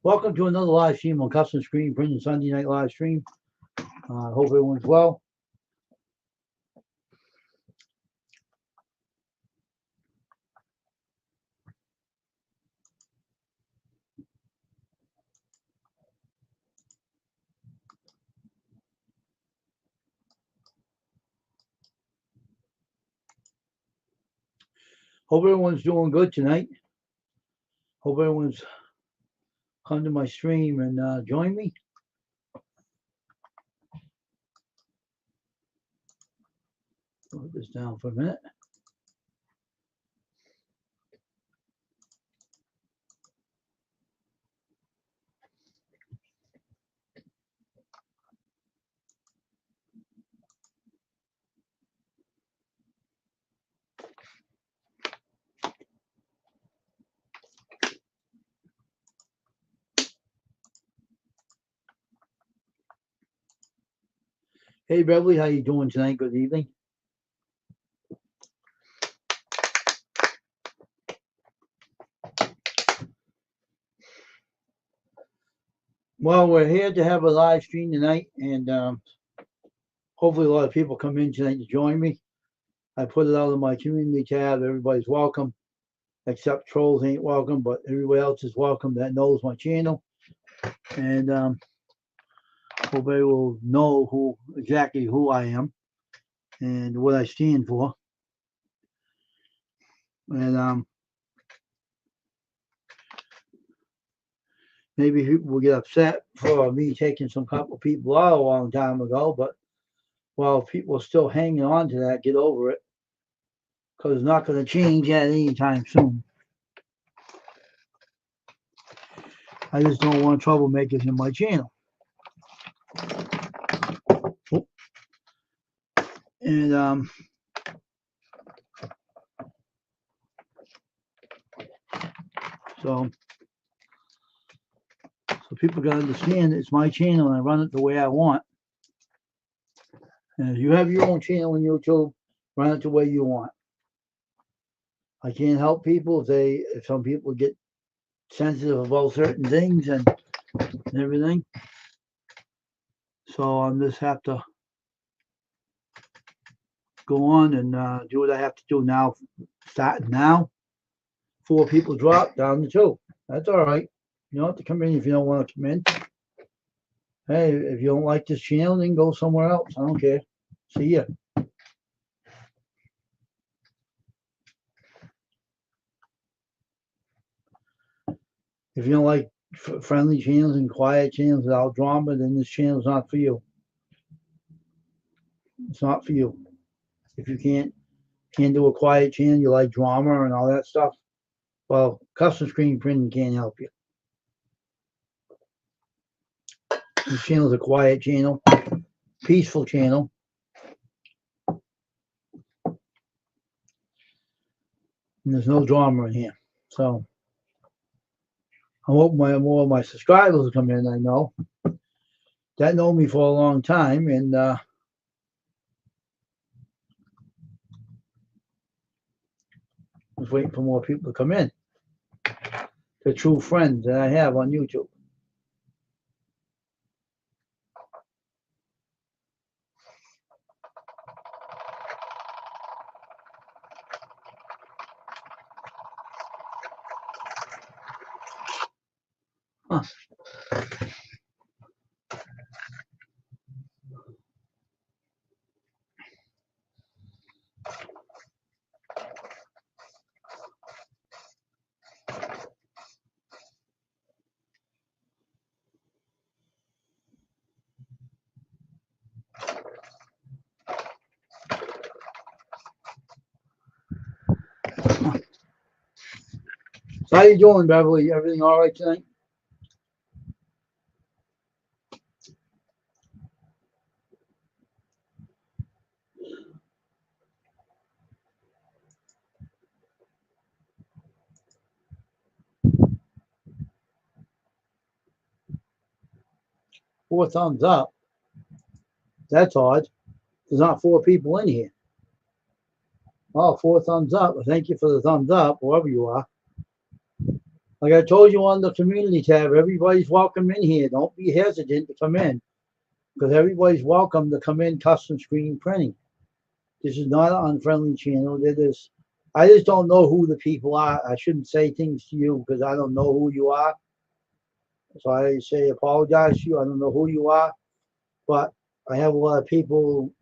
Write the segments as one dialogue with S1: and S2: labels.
S1: Welcome to another live stream on Custom Screen Printing Sunday Night Live Stream. Hope everyone's well. Hope everyone's doing good tonight. Hope everyone's come to my stream and join me. Put this down for a minute. Hey Beverly, how you doing tonight? Good evening. Well, we're here to have a live stream tonight, and hopefully a lot of people come in tonight to join me. I put it out in my community tab. Everybody's welcome, except trolls ain't welcome, but everybody else is welcome that knows my channel. And hope they will know exactly who I am and what I stand for. And maybe people will get upset for me taking some couple people out a long time ago, but while people are still hanging on to that, get over it, because it's not going to change at any time soon. I just don't want troublemakers in my channel. And so people got to understand it's my channel and I run it the way I want. And if you have your own channel on YouTube, run it the way you want. I can't help people if some people get sensitive about certain things and everything. So I just have to go on and do what I have to do now. Starting now, 4 people drop down to 2. That's all right. You don't have to come in if you don't want to come in. Hey, if you don't like this channel, then go somewhere else. I don't care. See ya. If you don't like friendly channels and quiet channels without drama, then this channel is not for you. It's not for you. If you can't do a quiet channel, you like drama and all that stuff, well, Custom Screen Printing can't help you. This channel is a quiet channel, peaceful channel. And there's no drama in here. So I hope more of my subscribers will come in, I know. That know me for a long time, and just waiting for more people to come in. The true friends that I have on YouTube. Huh. So how you doing, Beverly? Everything all right tonight? Four thumbs up. That's odd. There's not 4 people in here. Oh, 4 thumbs up. Well, thank you for the thumbs up, whoever you are. Like I told you on the community tab, everybody's welcome in here. Don't be hesitant to come in because everybody's welcome to come in custom screen printing. This is not an unfriendly channel. I just don't know who the people are. I shouldn't say things to you because I don't know who you are. So I say apologize to you. I don't know who you are, but I have a lot of people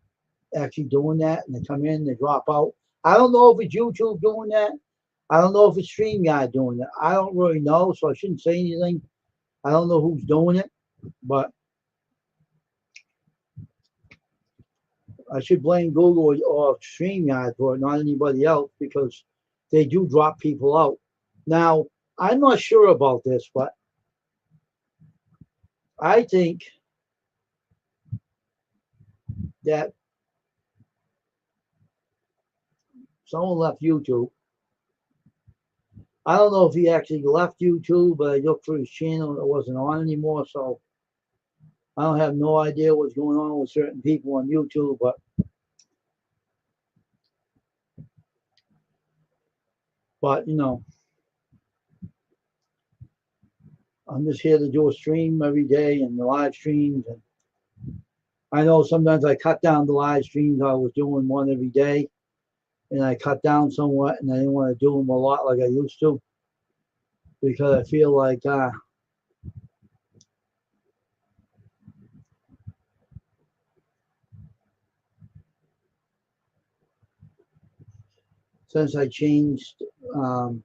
S1: actually doing that, and they come in, they drop out. I don't know if it's YouTube doing that. I don't know if it's StreamYard doing that. I don't really know, so I shouldn't say anything. I don't know who's doing it, but I should blame Google or StreamYard for it, not anybody else, because they do drop people out. Now, I'm not sure about this, but I think that someone left YouTube. I don't know if he actually left YouTube, but I looked for his channel. It wasn't on anymore, so I don't have no idea what's going on with certain people on YouTube. But you know, I'm just here to do a stream every day and the live streams. And I know sometimes I cut down the live streams. I was doing one every day, and I cut down somewhat, and I didn't want to do them a lot like I used to because I feel like since I changed um,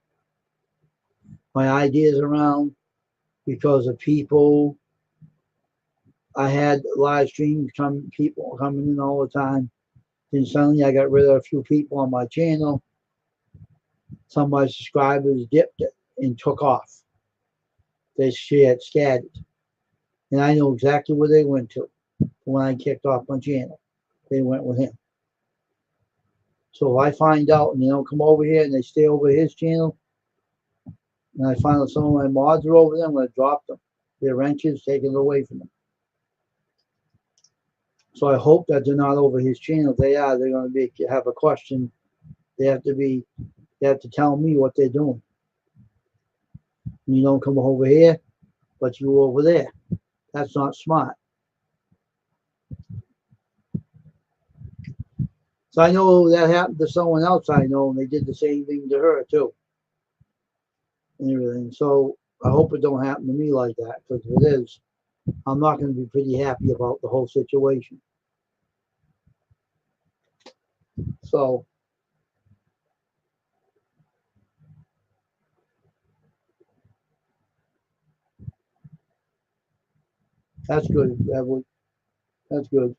S1: my ideas around because of people, I had live streams people coming in all the time. Then suddenly I got rid of a few people on my channel. Some of my subscribers dipped and took off. They scattered. And I know exactly where they went to when I kicked off my channel. They went with him. So if I find out and they don't come over here and they stay over his channel, and I find out some of my mods are over there, I'm going to drop them. Their wrenches, taken away from them. So I hope that they're not over his channel. If they are, they're going to have a question. They have to tell me what they're doing. You don't come over here, but you over there. That's not smart. So I know that happened to someone else I know, and they did the same thing to her too, and everything. So I hope it don't happen to me like that, because if it is, I'm not going to be pretty happy about the whole situation. So that's good. That's good.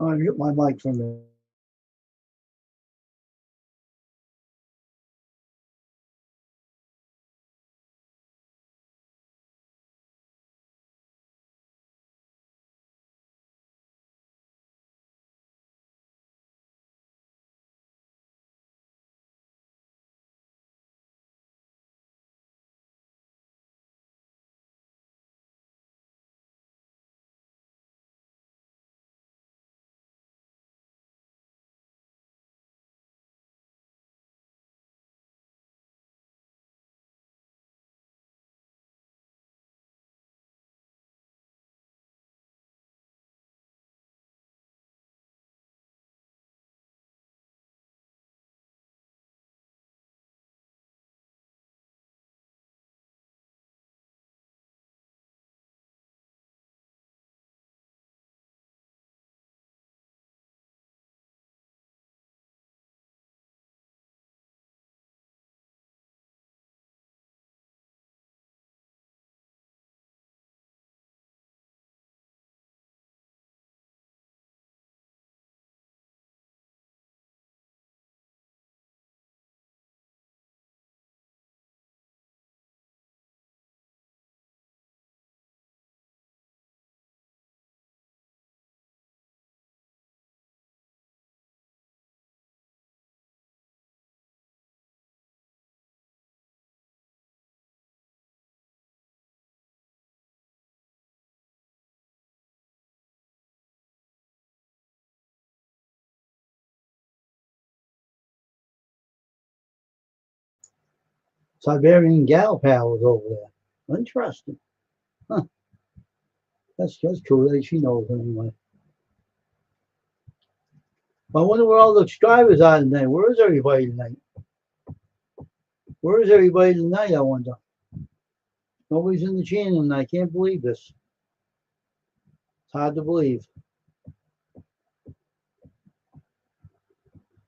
S1: I'm going to mute my mic for a minute. Siberian gal pal was over there. Interesting. Huh. That's cool that she knows anyway. I wonder where all the subscribers are tonight. Where is everybody tonight? Where is everybody tonight, I wonder? Nobody's in the channel and I can't believe this. It's hard to believe.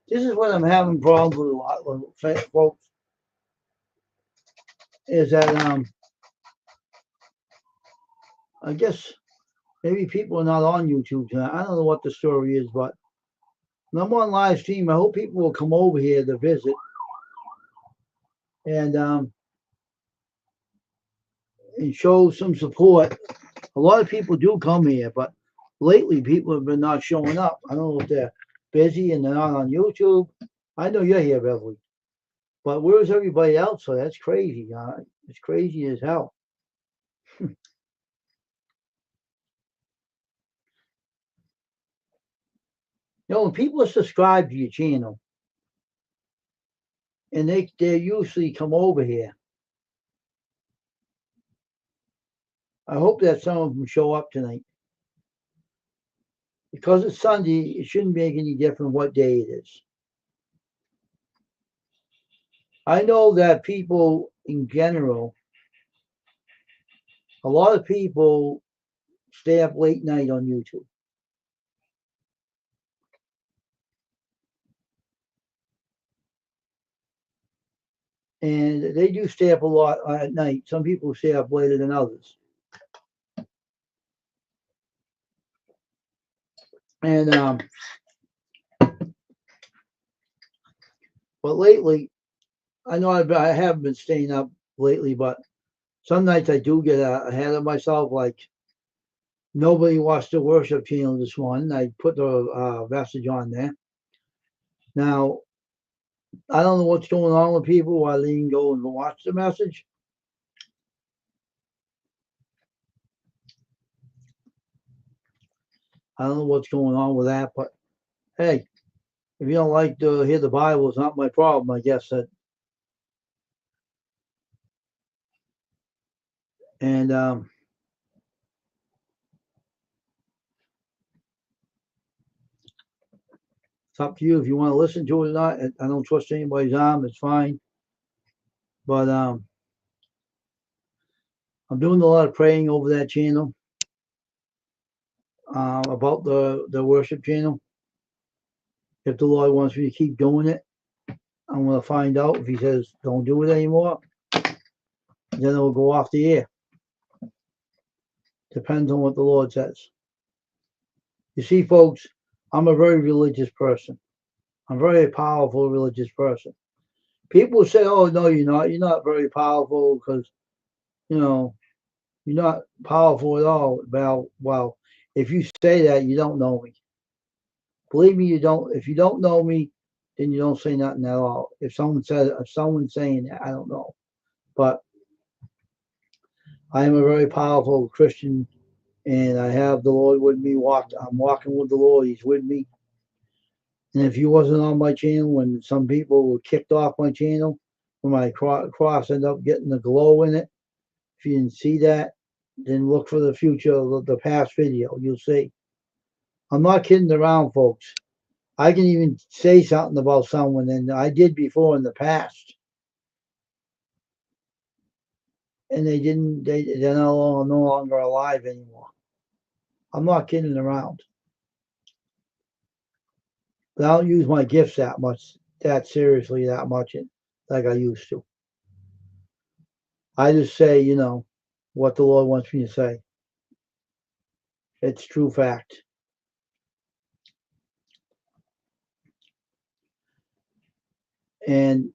S1: This is what I'm having problems with a lot of folks. Is that I guess maybe people are not on YouTube tonight. I don't know what the story is, but when I'm on live stream, I hope people will come over here to visit and show some support. A lot of people do come here, but lately people have been not showing up. I don't know if they're busy and they're not on YouTube. I know you're here, Beverly, but where's everybody else? So that's crazy. It's crazy as hell. You know, when people are subscribed to your channel, and they usually come over here. I hope that some of them show up tonight. Because it's Sunday, it shouldn't make any difference what day it is. I know that people in general, a lot of people stay up late night on YouTube. And they do stay up a lot at night. Some people stay up later than others. And but lately, I know I haven't been staying up lately, but some nights I do get ahead of myself. Like nobody watched the worship channel this morning. I put the message on there. Now, I don't know what's going on with people, why they didn't go and watch the message. I don't know what's going on with that, but hey, if you don't like to hear the Bible, it's not my problem, I guess. And it's up to you if you want to listen to it or not. I don't trust anybody's arm. It's fine. But I'm doing a lot of praying over that channel about the worship channel. If the Lord wants me to keep doing it, I'm going to find out. If he says don't do it anymore, then it'll go off the air. Depends on what the Lord says. You see, folks, I'm a very religious person. I'm a very powerful religious person. People say, oh, no, you're not. You're not very powerful because, you know, you're not powerful at all. Well, if you say that, you don't know me. Believe me, you don't. If you don't know me, then you don't say nothing at all. If someone's saying that, I don't know. But I am a very powerful Christian, and I have the Lord with me. I'm walking with the Lord. He's with me. And if you wasn't on my channel when some people were kicked off my channel, when my cross ended up getting the glow in it, if you didn't see that, then look for the future of the past video. You'll see. I'm not kidding around, folks. I can even say something about someone, and I did before in the past. And they're no longer alive anymore. I'm not kidding around. But I don't use my gifts that seriously, like I used to. I just say, you know, what the Lord wants me to say. It's true fact. And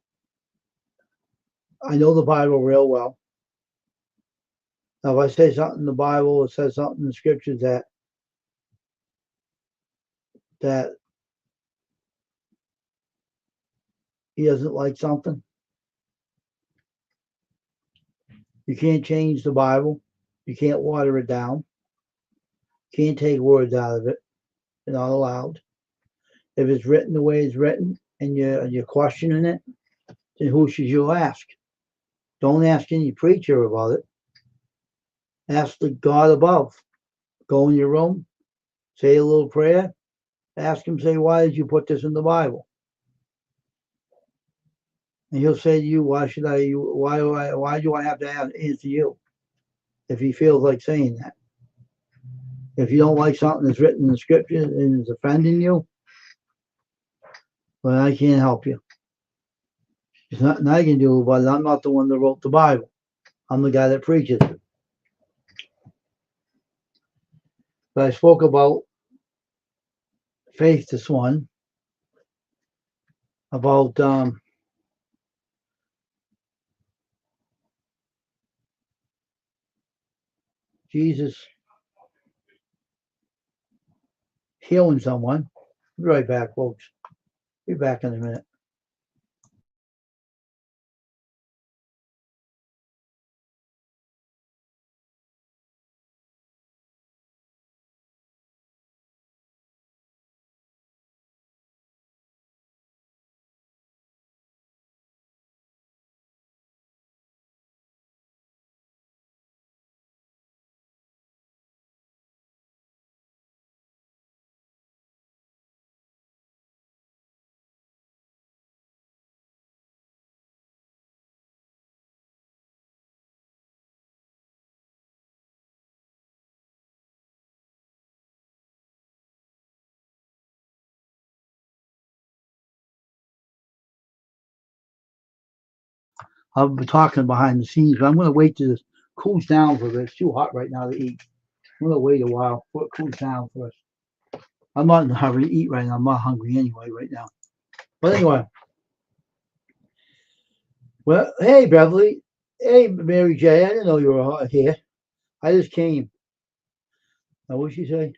S1: I know the Bible real well. Now, if I say something in the Bible, it says something in the scriptures that he doesn't like something, you can't change the Bible. You can't water it down. You can't take words out of it. They're not allowed. If it's written the way it's written and you're questioning it, then who should you ask? Don't ask any preacher about it. Ask the God above. Go in your room, say a little prayer, ask him, say, why did you put this in the Bible? And he'll say to you, why do I have to answer you? If he feels like saying that. If you don't like something that's written in the scripture and is offending you, well, I can't help you. There's nothing I can do about it. I'm not the one that wrote the Bible. I'm the guy that preaches it. But I spoke about faith this one, about Jesus healing someone. Be right back, folks. Be back in a minute. I've been talking behind the scenes, but I'm going to wait till this cools down for this. It's too hot right now to eat. I'm going to wait a while for it cools down first. I'm not in a hurry to eat right now. I'm not hungry anyway right now. But anyway. Well, hey, Beverly. Hey, Mary J. I didn't know you were here. I just came. Now, what did she say?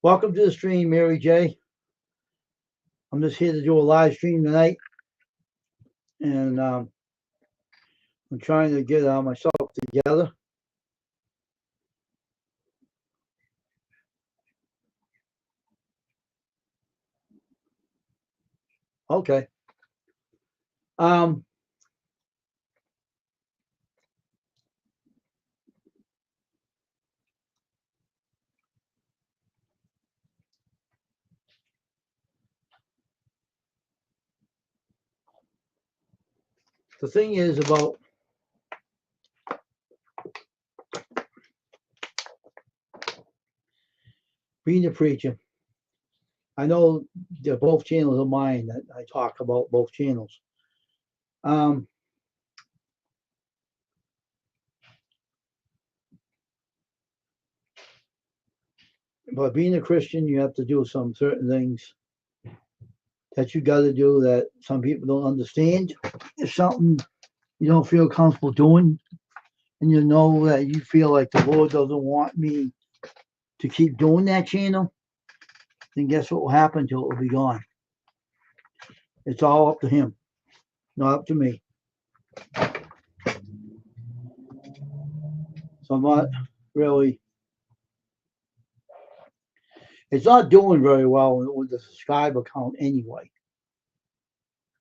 S1: Welcome to the stream, Mary J. I'm just here to do a live stream tonight. And I'm trying to get myself together. Okay. The thing is about being a preacher. I know they're both channels of mine that I talk about, both channels. But being a Christian, you have to do some certain things that you got to do that some people don't understand. If something you don't feel comfortable doing, and you know that you feel like the Lord doesn't want me to keep doing that channel, then guess what will happen till it will be gone? It's all up to him, not up to me. So I'm not really, it's not doing very well with the subscriber count anyway.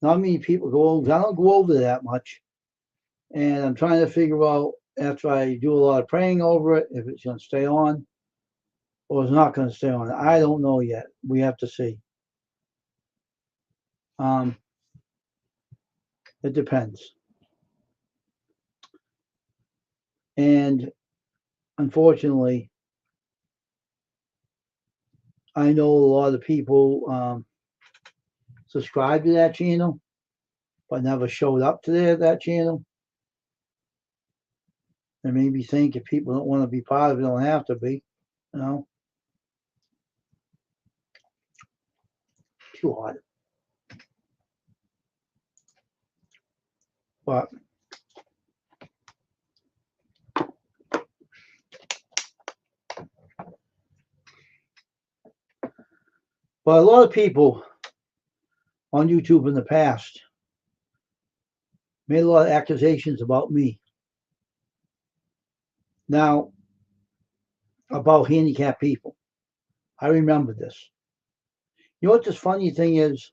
S1: Not many people go over, I don't go over that much. And I'm trying to figure out, after I do a lot of praying over it, if it's going to stay on or it's not going to stay on. I don't know yet. We have to see. It depends. And unfortunately, I know a lot of people subscribe to that channel, but never showed up to that channel. And maybe think if people don't want to be part of it, don't have to be, you know. Too hard. But a lot of people on YouTube in the past made a lot of accusations about me. Now, about handicapped people. I remember this. You know what this funny thing is?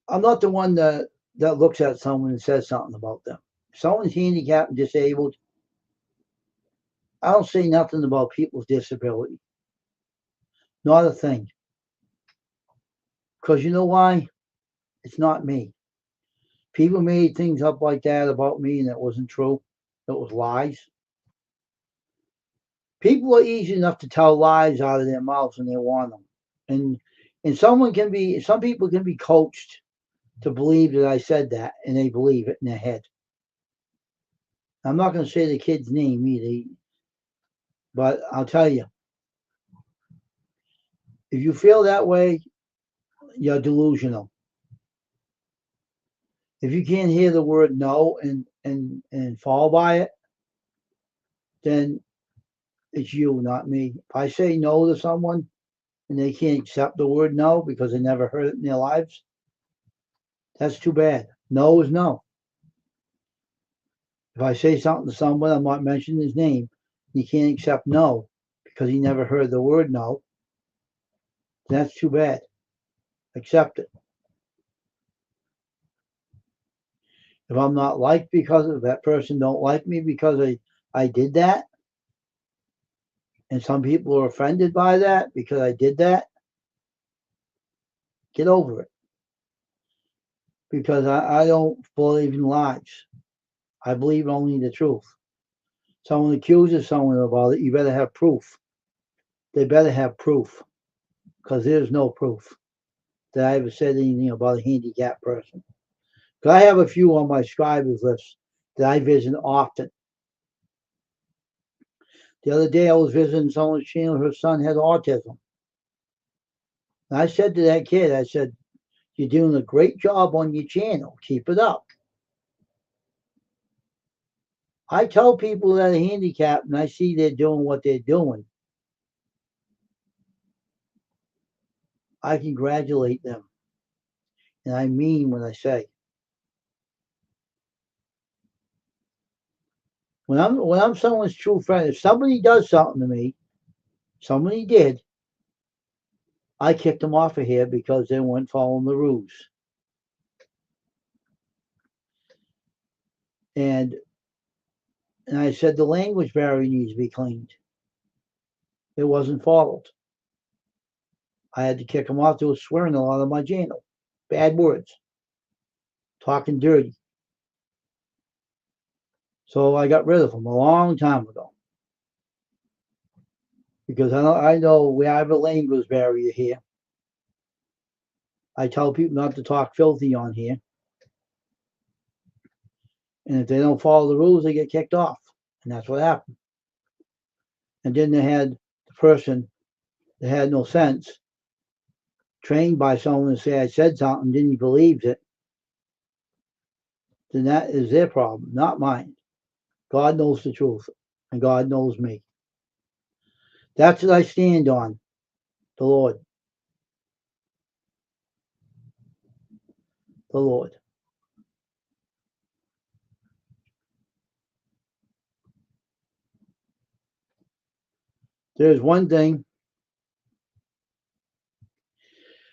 S1: I'm not the one that looks at someone and says something about them. If someone's handicapped and disabled, I don't say nothing about people's disability. Not a thing. Because you know why? It's not me. People made things up like that about me and it wasn't true. It was lies. People are easy enough to tell lies out of their mouths when they want them. And some people can be coached to believe that I said that and they believe it in their head. I'm not going to say the kid's name either, but I'll tell you, if you feel that way, you're delusional. If you can't hear the word no and fall by it, then it's you, not me. If I say no to someone and they can't accept the word no because they never heard it in their lives, that's too bad. No is no. If I say something to someone, I'm not mentioning his name, he can't accept no because he never heard the word no, that's too bad. Accept it. If I'm not liked because of that person don't like me because I did that, and some people are offended by that because I did that, get over it. Because I don't believe in lies. I believe only the truth. Someone accuses someone about it, you better have proof. They better have proof. Because there's no proof that I ever said anything about a handicapped person. Because I have a few on my scribers list that I visit often. The other day I was visiting someone's channel, her son had autism. And I said to that kid, I said, you're doing a great job on your channel. Keep it up. I tell people that are handicapped and I see they're doing what they're doing, I congratulate them. And I mean what I say. When I'm someone's true friend, if somebody does something to me, somebody did, I kicked them off of here because they weren't following the rules. And I said the language barrier needs to be cleaned. It wasn't followed. I had to kick them off. They were swearing a lot on my channel. Bad words. Talking dirty. So I got rid of them a long time ago. Because I know we have a language barrier here. I tell people not to talk filthy on here. And if they don't follow the rules, they get kicked off. And that's what happened. And then they had the person that had no sense, trained by someone to say I said something, then he believes it. Then that is their problem, not mine. God knows the truth, and God knows me. That's what I stand on, the Lord. The Lord. There's one thing.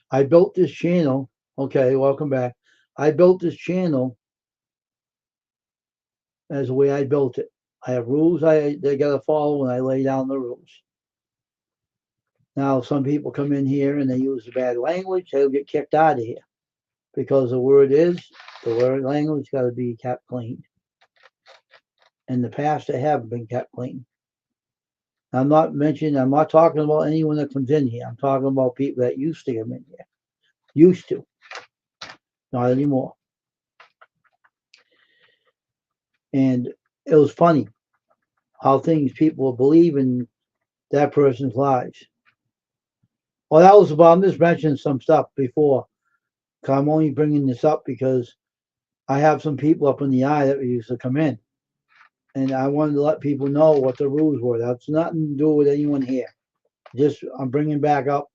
S1: I built this channel. Okay, welcome back. I built this channel as the way I built it. I have rules they got to follow when I lay down the rules. Now, some people come in here and they use the bad language, they'll get kicked out of here because the word language got to be kept clean. In the past, they haven't been kept clean. I'm not talking about anyone that comes in here. I'm talking about people that used to come in here. Used to. Not anymore. And it was funny how people believe in that person's lives. Well, that was about, I'm just mentioning some stuff before. I'm only bringing this up because I have some people up in the eye that used to come in. And I wanted to let people know what the rules were. That's nothing to do with anyone here. Just, I'm bringing back up,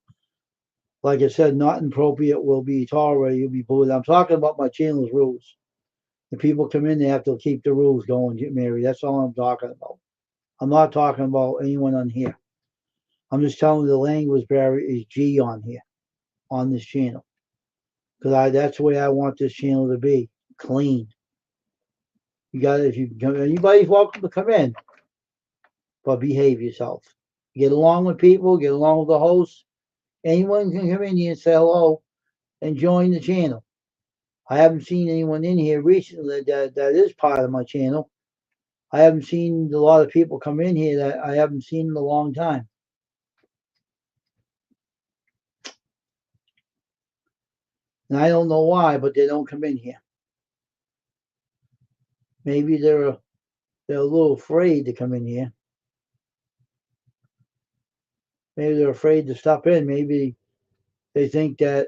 S1: like I said, not appropriate will be tolerated, you'll be booed. I'm talking about my channel's rules. If people come in, they have to keep the rules going, get married. That's all I'm talking about. I'm not talking about anyone on here. I'm just telling you the language barrier is G on here, on this channel. Because that's the way I want this channel to be. Clean. You got if you come, anybody's welcome to come in, but behave yourself. Get along with people, get along with the host. Anyone can come in here and say hello and join the channel. I haven't seen anyone in here recently that is part of my channel. I haven't seen a lot of people come in here that I haven't seen in a long time. And I don't know why, but they don't come in here. Maybe they're a little afraid to come in here. Maybe they're afraid to stop in. Maybe they think that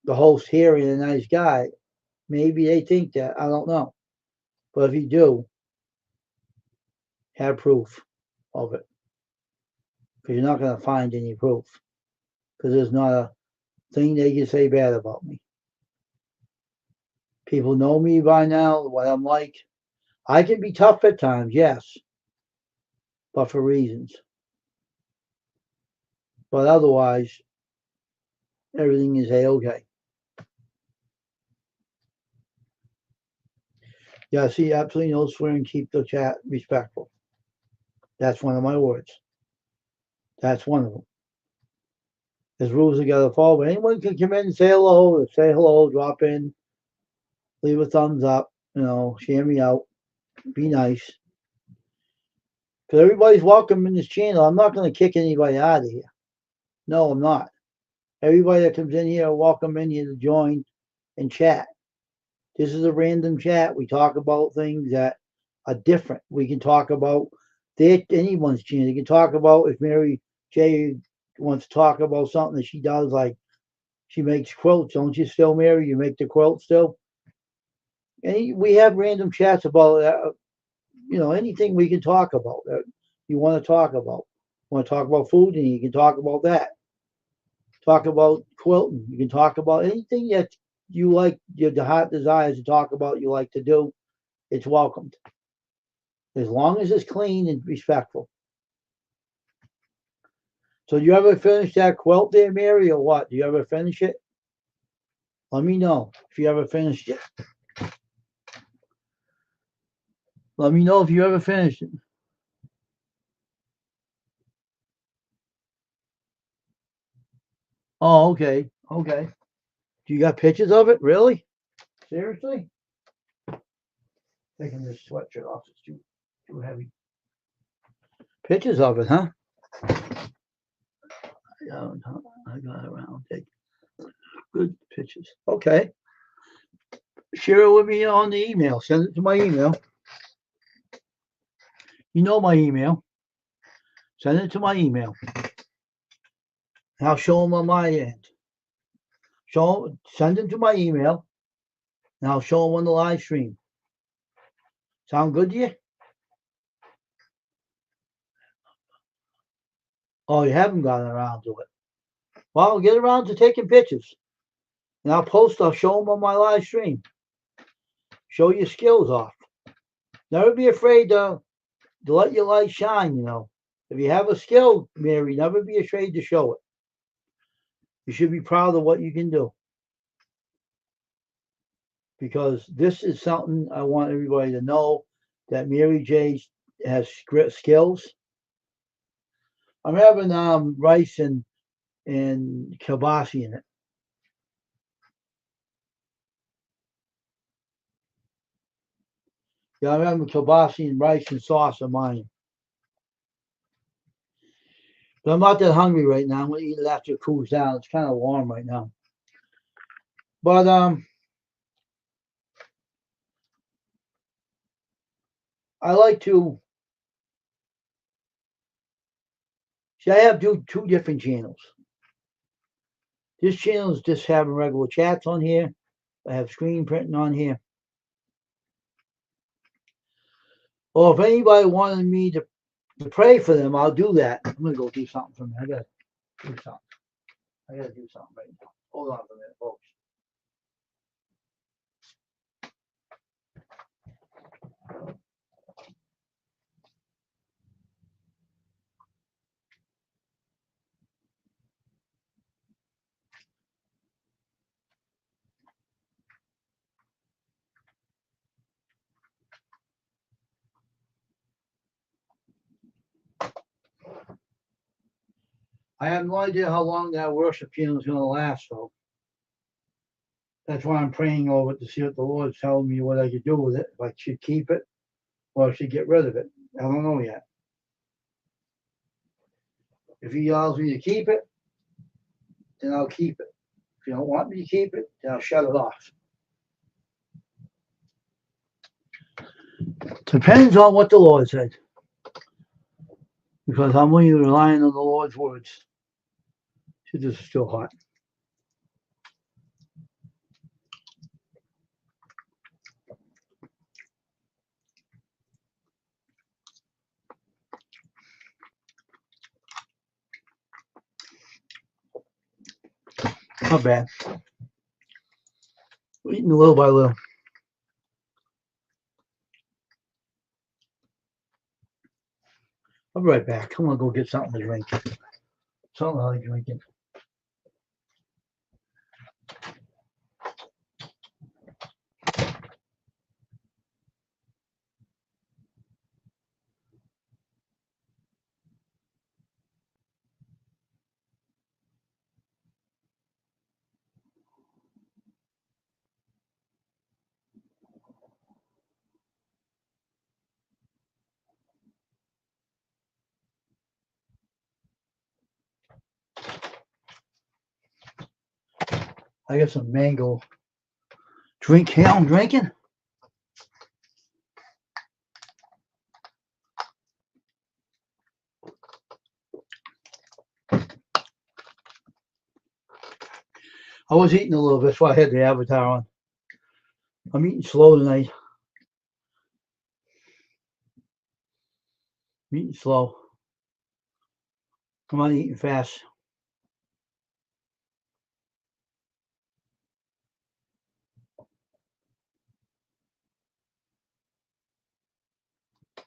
S1: the host here is a nice guy. Maybe they think that. I don't know. But if you do, have proof of it. Because you're not going to find any proof. Because there's not a thing they can say bad about me. People know me by now, what I'm like. I can be tough at times, yes. But for reasons. But otherwise, everything is A-okay. Yeah, see, absolutely no swearing. Keep the chat respectful. That's one of my words. That's one of them. There's rules you gotta follow. But anyone can come in and say hello, drop in, leave a thumbs up, share me out, be nice. Because everybody's welcome in this channel. I'm not gonna kick anybody out of here. No, I'm not. Everybody that comes in here, welcome in here to join and chat. This is a random chat. We talk about things that are different. We can talk about anyone's channel. You can talk about if Mary J wants to talk about something that she does, like she makes quilts. Don't you still, Mary? You make the quilt still? And we have random chats about anything we can talk about that you want to talk about. Want to talk about food, and you can talk about that. Talk about quilting. You can talk about anything that you like, the heart desires to talk about, you like to do. It's welcomed. As long as it's clean and respectful. So do you ever finish that quilt there, Mary, or what? Do you ever finish it? Let me know if you ever finished it. Let me know if you ever finished it. Oh, okay. Okay. Do you got pictures of it? Really? Seriously? Taking this sweatshirt off. It's too heavy. Pictures of it, huh? I got around. Good pictures. Okay. Share it with me on the email. Send it to my email. You know my email. Send it to my email. And I'll show them on my end. Send them to my email, and I'll show them on the live stream. Sound good to you? Oh, you haven't gotten around to it. Well, get around to taking pictures. And I'll show them on my live stream. Show your skills off. Never be afraid to let your light shine, If you have a skill, Mary, never be afraid to show it. You should be proud of what you can do. Because this is something I want everybody to know, that Mary J has skills. I'm having rice and kielbasa in it. Yeah, I'm having kielbasa and rice and sauce on mine. But I'm not that hungry right now. I'm going to eat it after it cools down. It's kind of warm right now. But I like to see. I have two different channels. This channel is just having regular chats on here. I have screen printing on here. Or if anybody wanted me to pray for them, I'll do that. I'm going to go do something for me. I got to do something. I got to do something right now. Hold on for a minute, folks. I have no idea how long that worship channel is going to last, though. That's why I'm praying over it to see what the Lord's telling me what I could do with it. If I should keep it or I should get rid of it. I don't know yet. If He allows me to keep it, then I'll keep it. If you don't want me to keep it, then I'll shut it off. Depends on what the Lord said. Because I'm only relying on the Lord's words. This is still hot. Not bad. We're eating a little by little. I'll be right back. I'm gonna go get something to drink. Something I like drinking. I got some mango drink here. I'm drinking. I was eating a little bit, that's why I had the avatar on. I'm eating slow tonight. I'm eating slow. I'm not eating fast.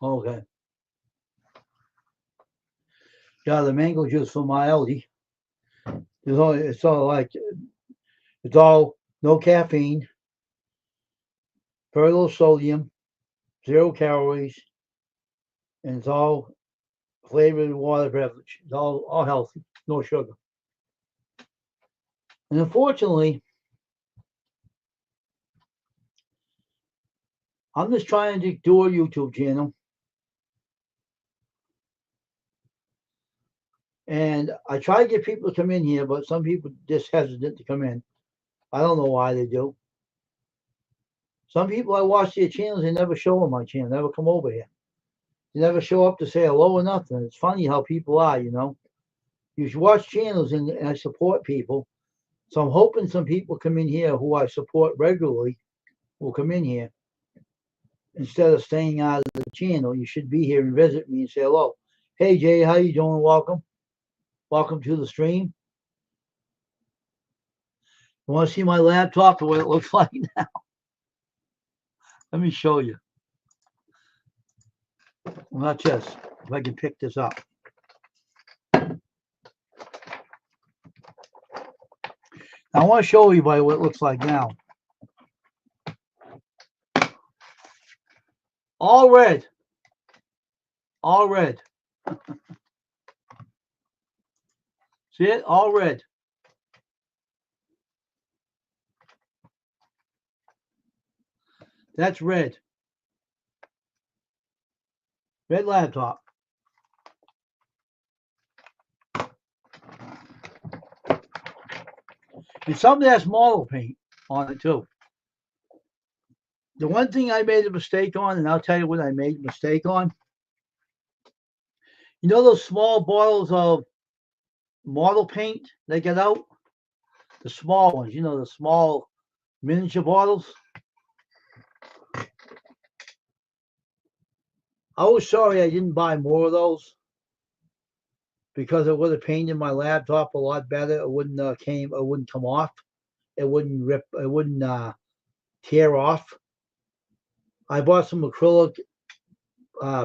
S1: Okay. Yeah, the mango juice from my Aldi. It's all no caffeine, very little sodium, 0 calories, and it's all flavored water beverage. It's all healthy, no sugar. And unfortunately, I'm just trying to do a YouTube channel. And I try to get people to come in here, but some people just hesitant to come in. I don't know why they do. Some people I watch their channels, they never show on my channel, never come over here. They never show up to say hello or nothing. It's funny how people are, you know. You should watch channels and I support people. So I'm hoping some people come in here who I support regularly will come in here. Instead of staying out of the channel, you should be here and visit me and say hello. Hey Jay, how you doing? Welcome. Welcome to the stream. You want to see my laptop or what it looks like now? Let me show you. Well, not just. If I can pick this up. I want to show everybody what it looks like now. All red. All red. See it? All red. That's red. Red laptop. And some of that's model paint on it too. The one thing I made a mistake on, and I'll tell you what I made a mistake on. You know those small bottles of model paint they get out? The small ones, you know, the small miniature bottles. I was sorry I didn't buy more of those because it would have painted my laptop a lot better. It wouldn't come off. It wouldn't rip. It wouldn't tear off. I bought some acrylic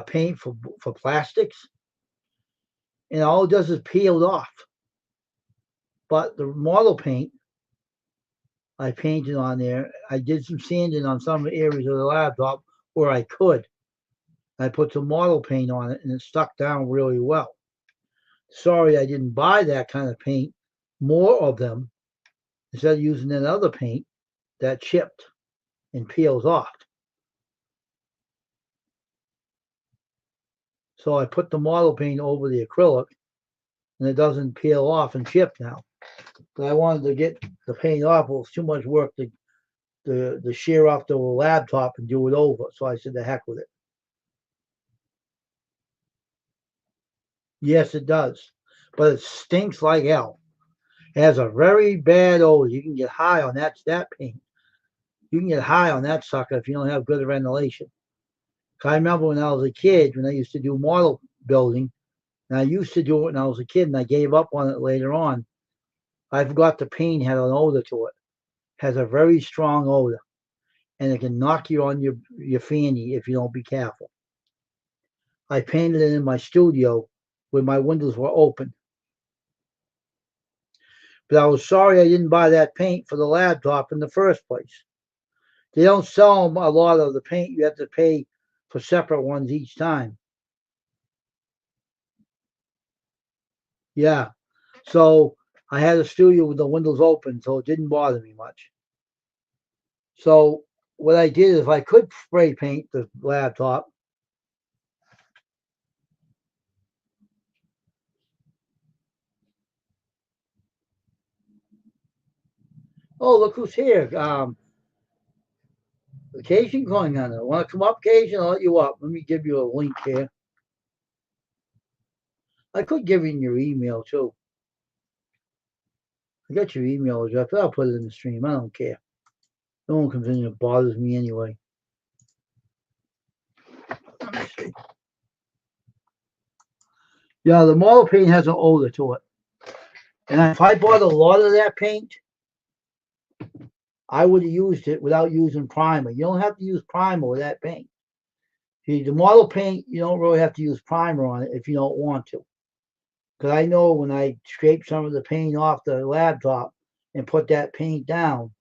S1: paint for plastics, and all it does is peel off. But the model paint, I painted on there. I did some sanding on some areas of the laptop where I could. I put some model paint on it, and it stuck down really well. sorry I didn't buy that kind of paint, more of them, instead of using that other paint that chipped and peels off. So I put the model paint over the acrylic, and it doesn't peel off and chip now. But I wanted to get the paint off. It was too much work to shear off the laptop and do it over. So I said, the heck with it. Yes, it does. But it stinks like hell. It has a very bad odor. You can get high on that paint. You can get high on that sucker if you don't have good ventilation. I remember when I was a kid, when I used to do model building, and I used to do it when I was a kid, and I gave up on it later on. I forgot the paint had an odor to it. It has a very strong odor, and it can knock you on your fanny if you don't be careful. I painted it in my studio where my windows were open. But I was sorry I didn't buy that paint for the laptop in the first place. They don't sell them a lot of the paint. You have to pay for separate ones each time. Yeah. So I had a studio with the windows open, so it didn't bother me much. So what I did is, if I could spray paint the laptop, oh, look who's here. Occasion going on there. Want to come up, Occasion? I'll let you up. Let me give you a link here. I could give you your email too. I got your email address, but I'll put it in the stream. I don't care. No one comes in and bothers me anyway. Let me see. Yeah, the model paint has an odor to it. And if I bought a lot of that paint, I would have used it without using primer. You don't have to use primer with that paint. See, the model paint, you don't really have to use primer on it if you don't want to. Because I know when I scraped some of the paint off the laptop and put that paint down,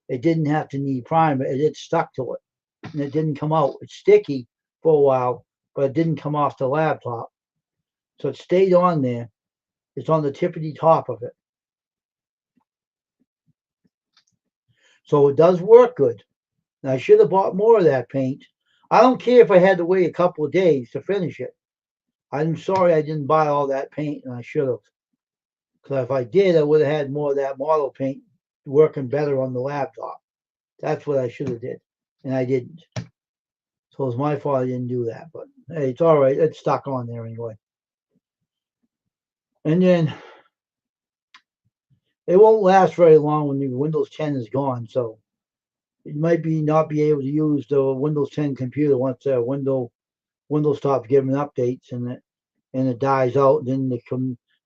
S1: it didn't have to need primer. It stuck to it, and it didn't come out. It's sticky for a while, but it didn't come off the laptop. So it stayed on there. It's on the tippity top of it. So it does work good. And I should have bought more of that paint. I don't care if I had to wait a couple of days to finish it. I'm sorry I didn't buy all that paint, and I should have. Because if I did, I would have had more of that model paint working better on the laptop. That's what I should have did, and I didn't. So it's my fault I didn't do that. But hey, it's all right. It's stuck on there anyway. And then it won't last very long when the Windows 10 is gone. So it might not be able to use the Windows 10 computer once Windows stops giving updates and it dies out. Then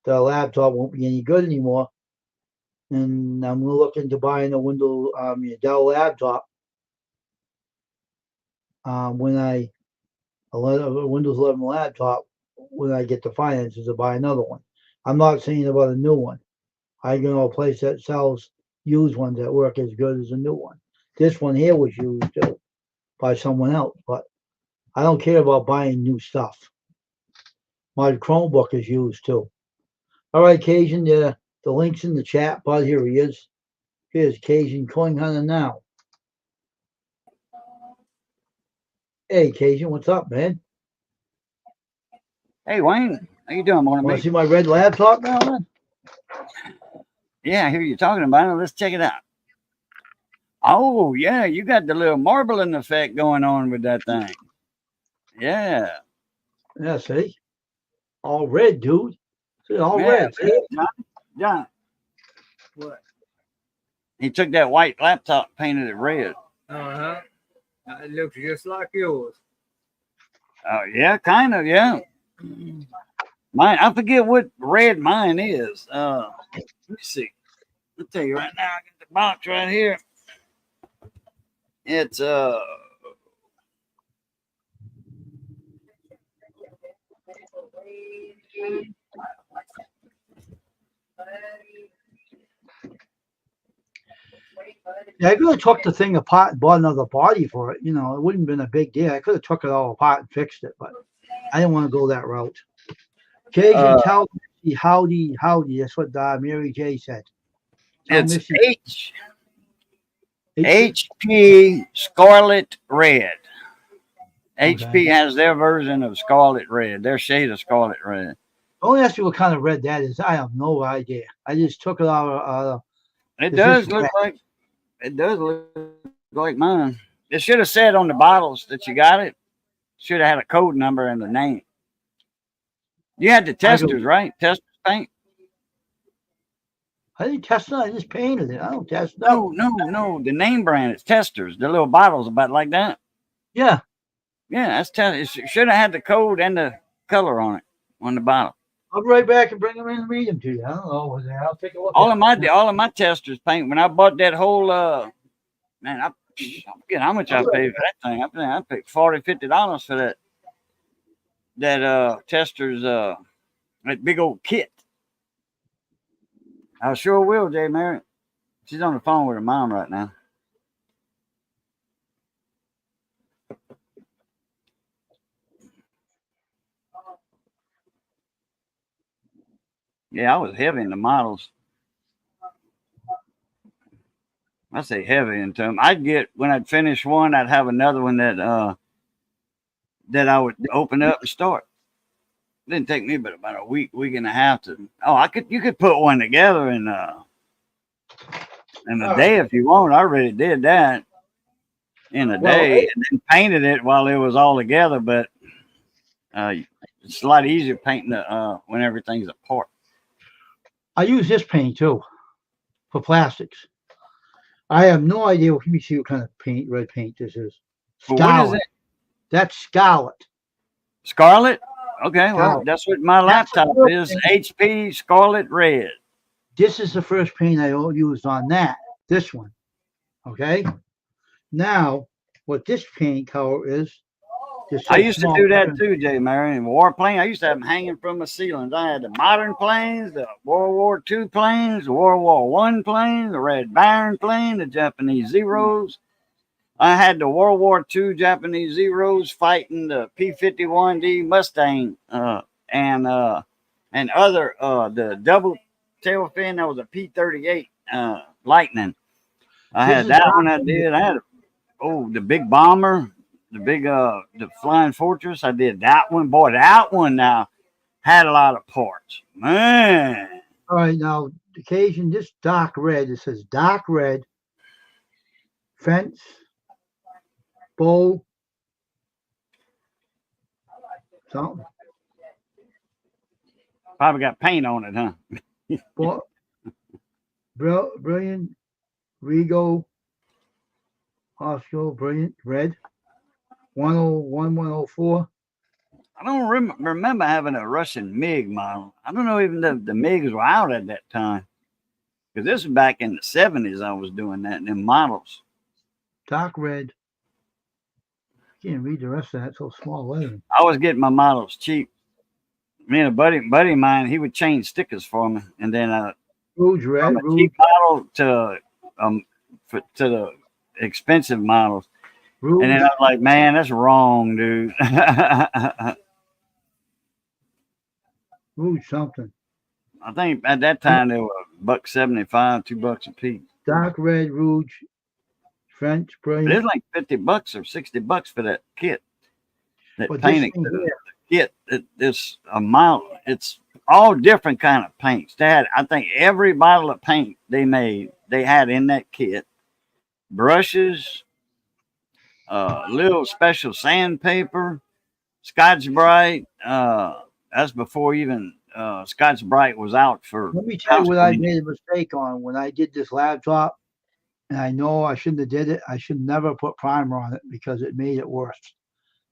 S1: the laptop won't be any good anymore. And I'm looking to buying a Dell laptop when a Windows 11 laptop when I get the finances to buy another one. I'm not saying about a new one. I go to a place that sells used ones that work as good as a new one. This one here was used too by someone else, but I don't care about buying new stuff. My Chromebook is used too. All right, Cajun, the link's in the chat, bud. Here he is. Here's Cajun Coin Hunter now. Hey, Cajun, what's up, man?
S2: Hey, Wayne. How you doing, morning?
S1: Want to see my red laptop now, man?
S2: Yeah, I hear you talking about it. Let's check it out. Oh, yeah, you got the little marbling effect going on with that thing. Yeah.
S1: Yeah, see? All red, dude. See, all red. See?
S2: John. What? He took that white laptop, painted it red.
S3: Uh-huh. It looks just like yours.
S2: Oh, yeah, kind of, yeah. Mine, I forget what red mine is. Let me see. I'll tell you right now, I got the box right here. It's
S1: Yeah, I could have took the thing apart and bought another body for it. You know, it wouldn't have been a big deal. I could have took it all apart and fixed it, but I didn't want to go that route. Cajun, Missy, howdy, howdy. That's what Mary J said. Tell
S2: It's
S1: Missy.
S2: HP Scarlet Red.
S1: Okay.
S2: HP has their version of Scarlet Red, their shade of Scarlet Red.
S1: Don't ask me what kind of red that is. I have no idea. I just took it out of.
S2: It
S1: Is
S2: does
S1: this
S2: look
S1: red?
S2: like mine. It should have said on the bottles that you got it. Should have had a code number and the name. You had the testers, right? Testers paint?
S1: I didn't test it. I just painted it. I don't test it.
S2: No. The name brand is testers. The little bottles about like that.
S1: Yeah.
S2: Yeah, that's test. It should have had the code and the color on it on the bottle.
S1: I'll be right back and bring them in and read them to you. I don't know. I'll take a look.
S2: All of my testers paint. When I bought that whole man, I forget how much I paid for that thing. I paid $40-50 for that testers that big old kit. I sure will, Jay Mary. She's on the phone with her mom right now. Yeah, I was heavy in the models. I say heavy into them. I'd get, when I'd finish one, I'd have another one that I would open up and start. It didn't take me but about a week and a half to. Oh, you could put one together in a day if you want. I already did that in a day and then painted it while it was all together. But it's a lot easier painting when everything's apart.
S1: I use this paint too for plastics. I have no idea. Let me see what kind of paint, red paint this is.
S2: Scarlet. What is it?
S1: That's Scarlet.
S2: Scarlet? Okay, well, that's what my laptop is. HP Scarlet Red.
S1: This is the first paint I used on that. This one. Okay. Now, what this paint color is.
S2: I used to do that too, Jay Mary. Warplane. I used to have them hanging from the ceilings. I had the modern planes, the World War II planes, the World War I planes, the Red Baron plane, the Japanese Zeros. I had the World War II Japanese Zeros fighting the P-51D Mustang and other the double tail fin. That was a P-38 Lightning. I had that one. I had the big bomber. The Flying Fortress, I did that one. Boy, that one now had a lot of parts. Man.
S1: All right, now, occasion, this dark red, it says dark red, fence, bow, something.
S2: Probably got paint on it, huh?
S1: Brilliant, Rego, Oscar, brilliant, red. 101, 104.
S2: I don't remember having a Russian MiG model. I don't know even if the MiGs were out at that time. Because this was back in the 70s I was doing that in them models.
S1: Dark red. Can't read the rest of that, so small lettering.
S2: I was getting my models cheap. Me and a buddy of mine, he would change stickers for me. And then
S1: Rouge red.
S2: from a cheap model to the expensive models. Rouge. And then I was like, man, that's wrong, dude.
S1: Rouge something.
S2: I think at that time they were $1.75, $2 a piece.
S1: Dark red, rouge, French, brilliant.
S2: But it's like $50 or $60 for that kit. That painting kit. It's amount. It's all different kind of paints. They had, I think, every bottle of paint they made, they had in that kit. Brushes. Little special sandpaper, Scotch-Brite. That's before even Scotch-Brite was out for.
S1: Let me tell you what I made a mistake on when I did this laptop, and I know I shouldn't have did it. I should never put primer on it because it made it worse.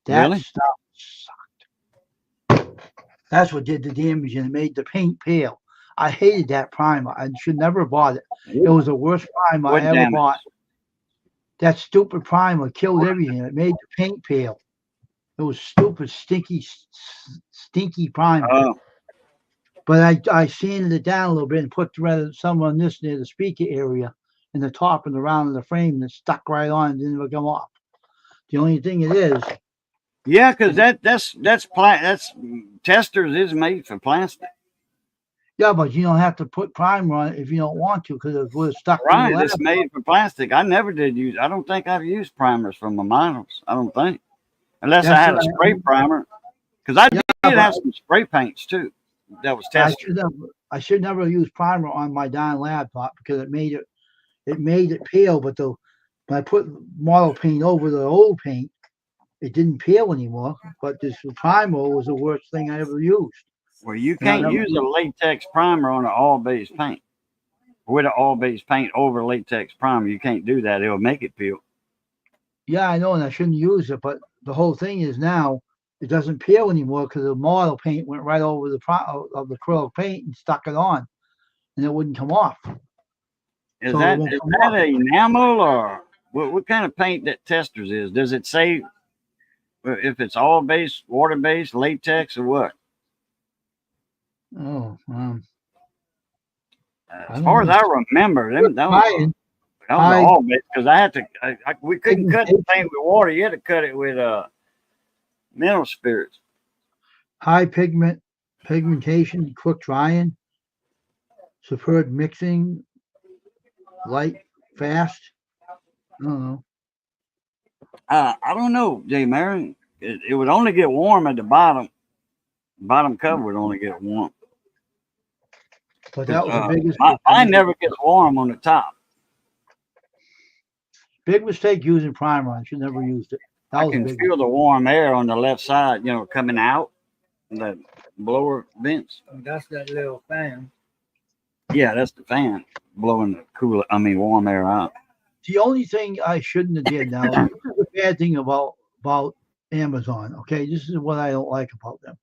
S1: That stuff sucked. That's what did the damage, and it made the paint pale. I hated that primer. I should never have bought it. It was the worst primer I ever bought. That stupid primer killed everything. It made the paint pale. It was stupid, stinky primer.
S2: Oh.
S1: But I sanded it down a little bit and put some on this near the speaker area in the top and around of the frame, and it stuck right on and didn't even come off. The only thing it is.
S2: Yeah, because that's testers is made for plastic.
S1: Yeah, but you don't have to put primer on it if you don't want to, because it would have stuck to the
S2: Right,
S1: lab.
S2: it's made for plastic. I never did use. I don't think I've used primers from my models. I don't think, unless I
S1: That's
S2: had a
S1: what
S2: spray primer, because I
S1: yeah,
S2: did
S1: but
S2: have some spray paints too. That was tested.
S1: I should never use primer on my darn laptop because it made it pale. But when I put model paint over the old paint, it didn't peel anymore. But this primer was the worst thing I ever used.
S2: Well, you
S1: And I
S2: can't
S1: never,
S2: use a latex primer on an all-base paint. With an all-base paint over latex primer, you can't do that. It'll make it peel.
S1: yeah, I know, and I shouldn't use it. But the whole thing is now it doesn't peel anymore because the model paint went right over the of the acrylic paint and stuck it on, and it wouldn't come off.
S2: Is
S1: So it
S2: that
S1: won't
S2: is
S1: come
S2: that
S1: off.
S2: a enamel or what kind of paint that testers is? Does it say if it's all base, water based, latex, or what?
S1: Oh, I
S2: As
S1: don't
S2: far as
S1: know.
S2: I remember,
S1: Put
S2: that was
S1: Ryan,
S2: that was
S1: high
S2: all base because I had to. We couldn't cut the
S1: pigmentation,
S2: paint with water. You had to cut it with mineral spirits.
S1: high pigmentation, quick drying, superb mixing, light, fast. I don't know.
S2: I don't know, Jay Mary. It would only get warm at the bottom. Bottom cover would only get warm.
S1: But that was the biggest
S2: Mine never gets warm on the top.
S1: big mistake using primer. I should never used it. That
S2: I
S1: was a
S2: can
S1: big
S2: feel the warm air on the left side, coming out the blower vents.
S3: That's that little fan.
S2: Yeah, that's the fan blowing the warm air out.
S1: The only thing I shouldn't have did now. This is the bad thing about Amazon. Okay, this is what I don't like about them.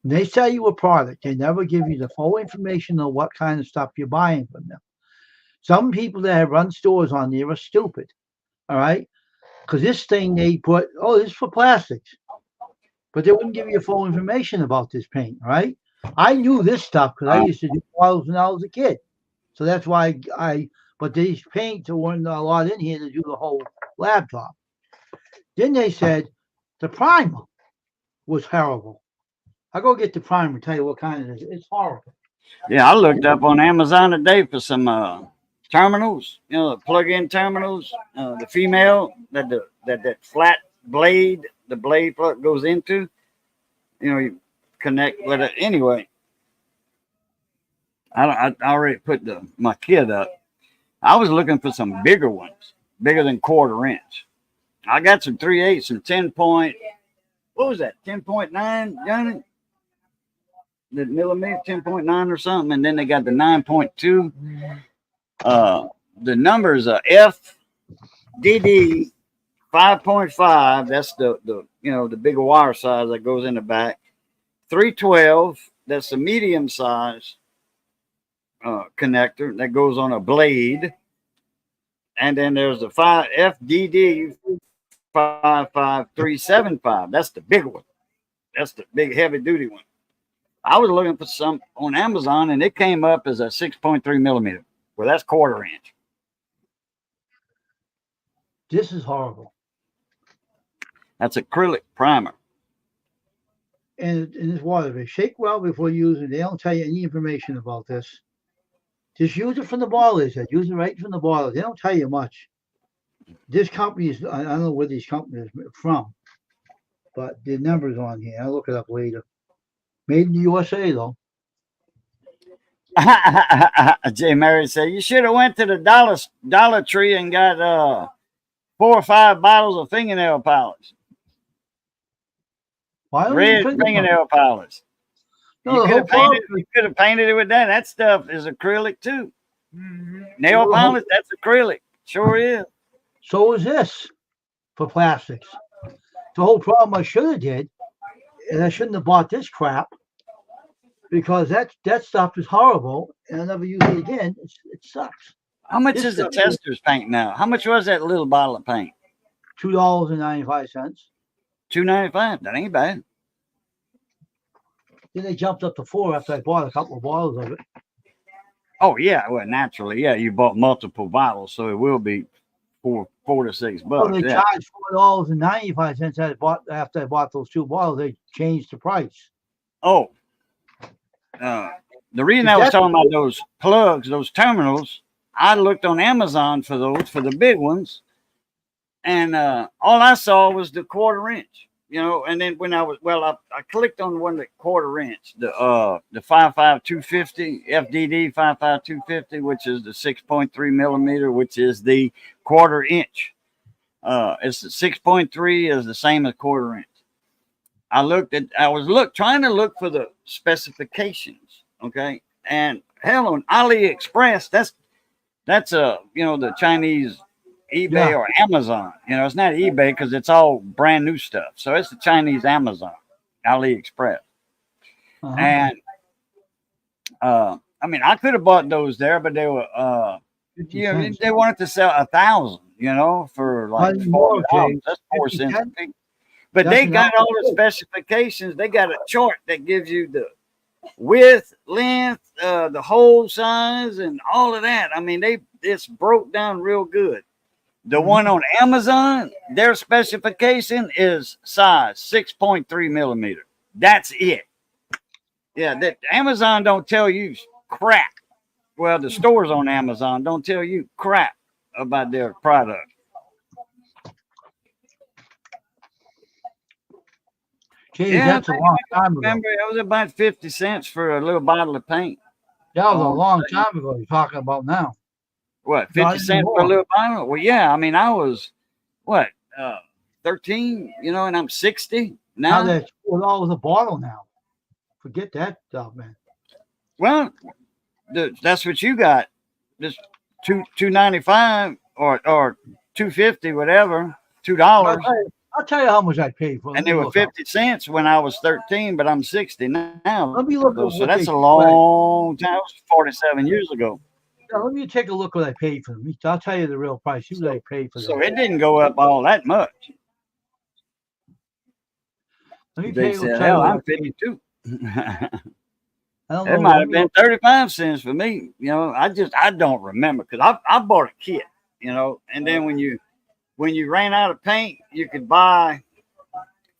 S1: When they sell you a product, they never give you the full information on what kind of stuff you're buying from them. Some people that have run stores on there are stupid. All right, because this thing they put, oh, this is for plastics, but they wouldn't give you full information about this paint. All right, I knew this stuff because I used to do bottles when I was a kid, so that's why But these paints weren't a lot in here to do the whole laptop. Then they said the primer was horrible. I go get the primer and tell you what kind it is. It's horrible.
S2: Yeah, I looked up on Amazon today for some terminals, plug-in terminals. The female that flat blade, the blade plug goes into, you connect with it. Anyway, I already put my kid up. I was looking for some bigger ones, bigger than 1/4 inch. I got some 3/8 and 10 point. What was that? 10.9, Johnny? The millimeter 10.9 or something, and then they got the 9.2. The numbers are FDD 5.5. That's the bigger wire size that goes in the back. 312. That's the medium size connector that goes on a blade, and then there's the FDD 55375. That's the big one. That's the big heavy duty one. I was looking for some on Amazon, and it came up as a 6.3 millimeter. Well, that's 1/4 inch.
S1: This is horrible.
S2: That's acrylic primer.
S1: And it's water-based. Shake well before using it. They don't tell you any information about this. Just use it from the bottle, they said. Use it right from the bottle. They don't tell you much. This company is, I don't know where these companies are from, but the number's on here. I'll look it up later. Made in the USA, though.
S2: Jay Mary said, you should have went to the Dollar Tree and got 4 or 5 bottles of fingernail polish.
S1: Why don't
S2: Red fingernail polish.
S1: No,
S2: You could have painted it with that. That stuff is acrylic too.
S3: Mm-hmm.
S2: Nail polish, that's acrylic. Sure is.
S1: So is this for plastics. The whole problem I should have did, and I shouldn't have bought this crap because that stuff is horrible, and I'll never use it again. It sucks.
S2: How much is the tester's paint now? How much was that little bottle of paint?
S1: $2.95.
S2: $2.95. That ain't bad.
S1: Then they jumped up to $4 after I bought a couple of bottles of it.
S2: Oh yeah, well naturally, yeah. You bought multiple bottles, so it will be $4 to $6.
S1: Well, they charged $4.95 after I bought those 2 bottles. They changed the price.
S2: Oh, The reason I was talking about those plugs, those terminals, I looked on Amazon for those, for the big ones, and all I saw was the 1/4 inch, you know. And then when I was, well, I clicked on one that 1/4 inch, the 55250 FDD 55250, which is the 6.3 millimeter, which is the 1/4 inch. It's the 6.3 is the same as 1/4 inch. I was trying to look for the specifications, okay, and hell, on AliExpress, that's you know, the Chinese eBay or Amazon. You know, it's not eBay because it's all brand new stuff. So it's the Chinese Amazon, AliExpress. And I mean, I could have bought those there, but they were you know, they wanted to sell 1,000, you know, for like $40. That's 4 cents a piece. But they got all the specifications. They got a chart that gives you the width, length, the hole size, and all of that. I mean, it's broke down real good. The one on Amazon, their specification is size 6.3 millimeter. That's it. Yeah, that Amazon don't tell you crap. Well, the stores on Amazon don't tell you crap about their product.
S1: Gee, that's a long time ago.
S2: Remember, it was about 50 cents for a little bottle of paint.
S1: That was a long time ago you're talking about now.
S2: What, 50 cents for a little bottle? Well, yeah, I mean, I was, what, 13, you know, and I'm 60 now.
S1: Now that's $4 a bottle now. Forget that stuff, man.
S2: Well, that's what you got. Just $2.95 or $2.50, whatever, $2.
S1: I'll tell you how much I paid for it.
S2: And they were 50 cents when I was 13, but I'm 60 now.
S1: Let me look.
S2: So that's a long time. It was 47 years ago.
S1: Now, let me take a look what I paid for them. I'll tell you the real price. See what I paid for them.
S2: So it didn't go up all that much.
S1: Let me
S2: They said, hell, I'm 52.
S1: I don't
S2: It
S1: know.
S2: might have been 35 cents for me. You know, I don't remember because I bought a kit, you know, and then when you ran out of paint, you could buy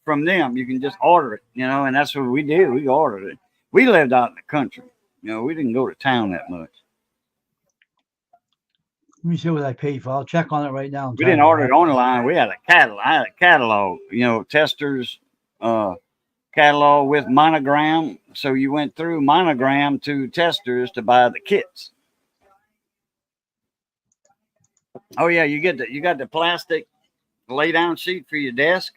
S2: from them. You can just order it, you know, and that's what we did. We ordered it. We lived out in the country. You know, we didn't go to town that much.
S1: Let me see what I paid for. I'll check on it right now.
S2: We didn't order it online. We had a catalog. I had a catalog, you know, testers catalog with monogram. So you went through monogram to testers to buy the kits. Oh yeah, you got the plastic lay down sheet for your desk,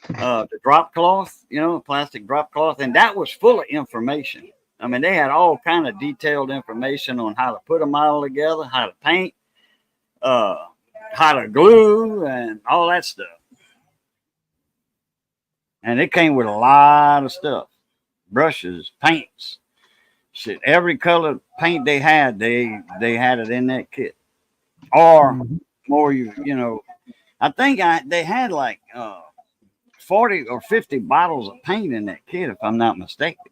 S2: the drop cloth, you know, plastic drop cloth, and that was full of information. I mean, they had all kind of detailed information on how to put a model together, how to paint, how to glue, and all that stuff. And it came with a lot of stuff, brushes, paints, shit. Every color paint they had had it in that kit. Or more, you know, I think they had like 40 or 50 bottles of paint in that kit, if I'm not mistaken.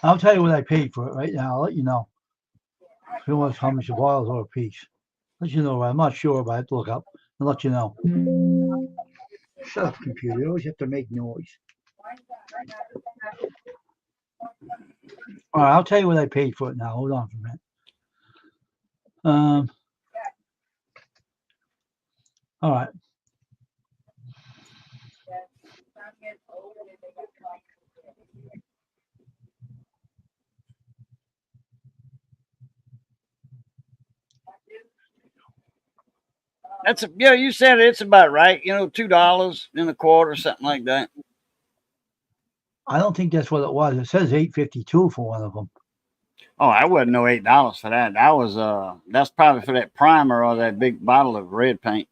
S1: I'll tell you what I paid for it right now. I'll let you know. How much the bottles are a piece. Let you know. I'm not sure, but I have to look up and let you know. Shut up, computer. You always have to make noise. All right, I'll tell you what I paid for it now. Hold on for a minute. All right.
S2: Yeah, you said it's about right. You know, $2.25, something like that.
S1: I don't think that's what it was. It says $8.52 for one of them.
S2: Oh, I wouldn't know $8 for that. That was that's probably for that primer or that big bottle of red paint.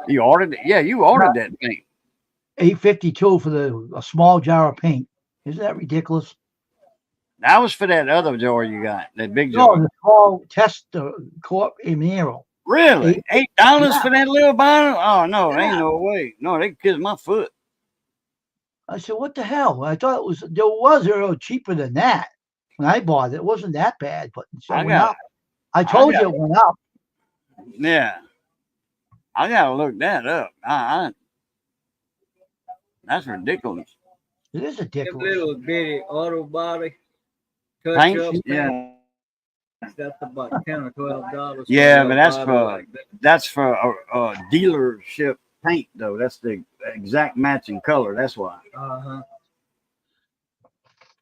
S2: You ordered it? Yeah, you ordered that paint.
S1: $8.52 for a small jar of paint. Isn't that ridiculous?
S2: That was for that other jar you got, that big jar.
S1: No, the small test Corp Mineral.
S2: Really? $8 for that little bottle? Oh no, ain't no way. No, they kissed my foot.
S1: I said, what the hell? I thought there was a little cheaper than that. When I bought it, it wasn't that bad, but it
S2: I
S1: went
S2: got,
S1: up. I told
S2: got,
S1: you it went up.
S2: yeah. I gotta look that up. That's ridiculous.
S1: It is
S3: Them
S1: ridiculous.
S3: little bitty auto body touch
S2: Paints,
S3: up
S2: yeah,
S3: paints. That's about $10 or $12 for a
S2: yeah, but
S3: little bottle like that.
S2: that's for a dealership paint though. That's the exact matching color. That's why.
S3: Uh-huh.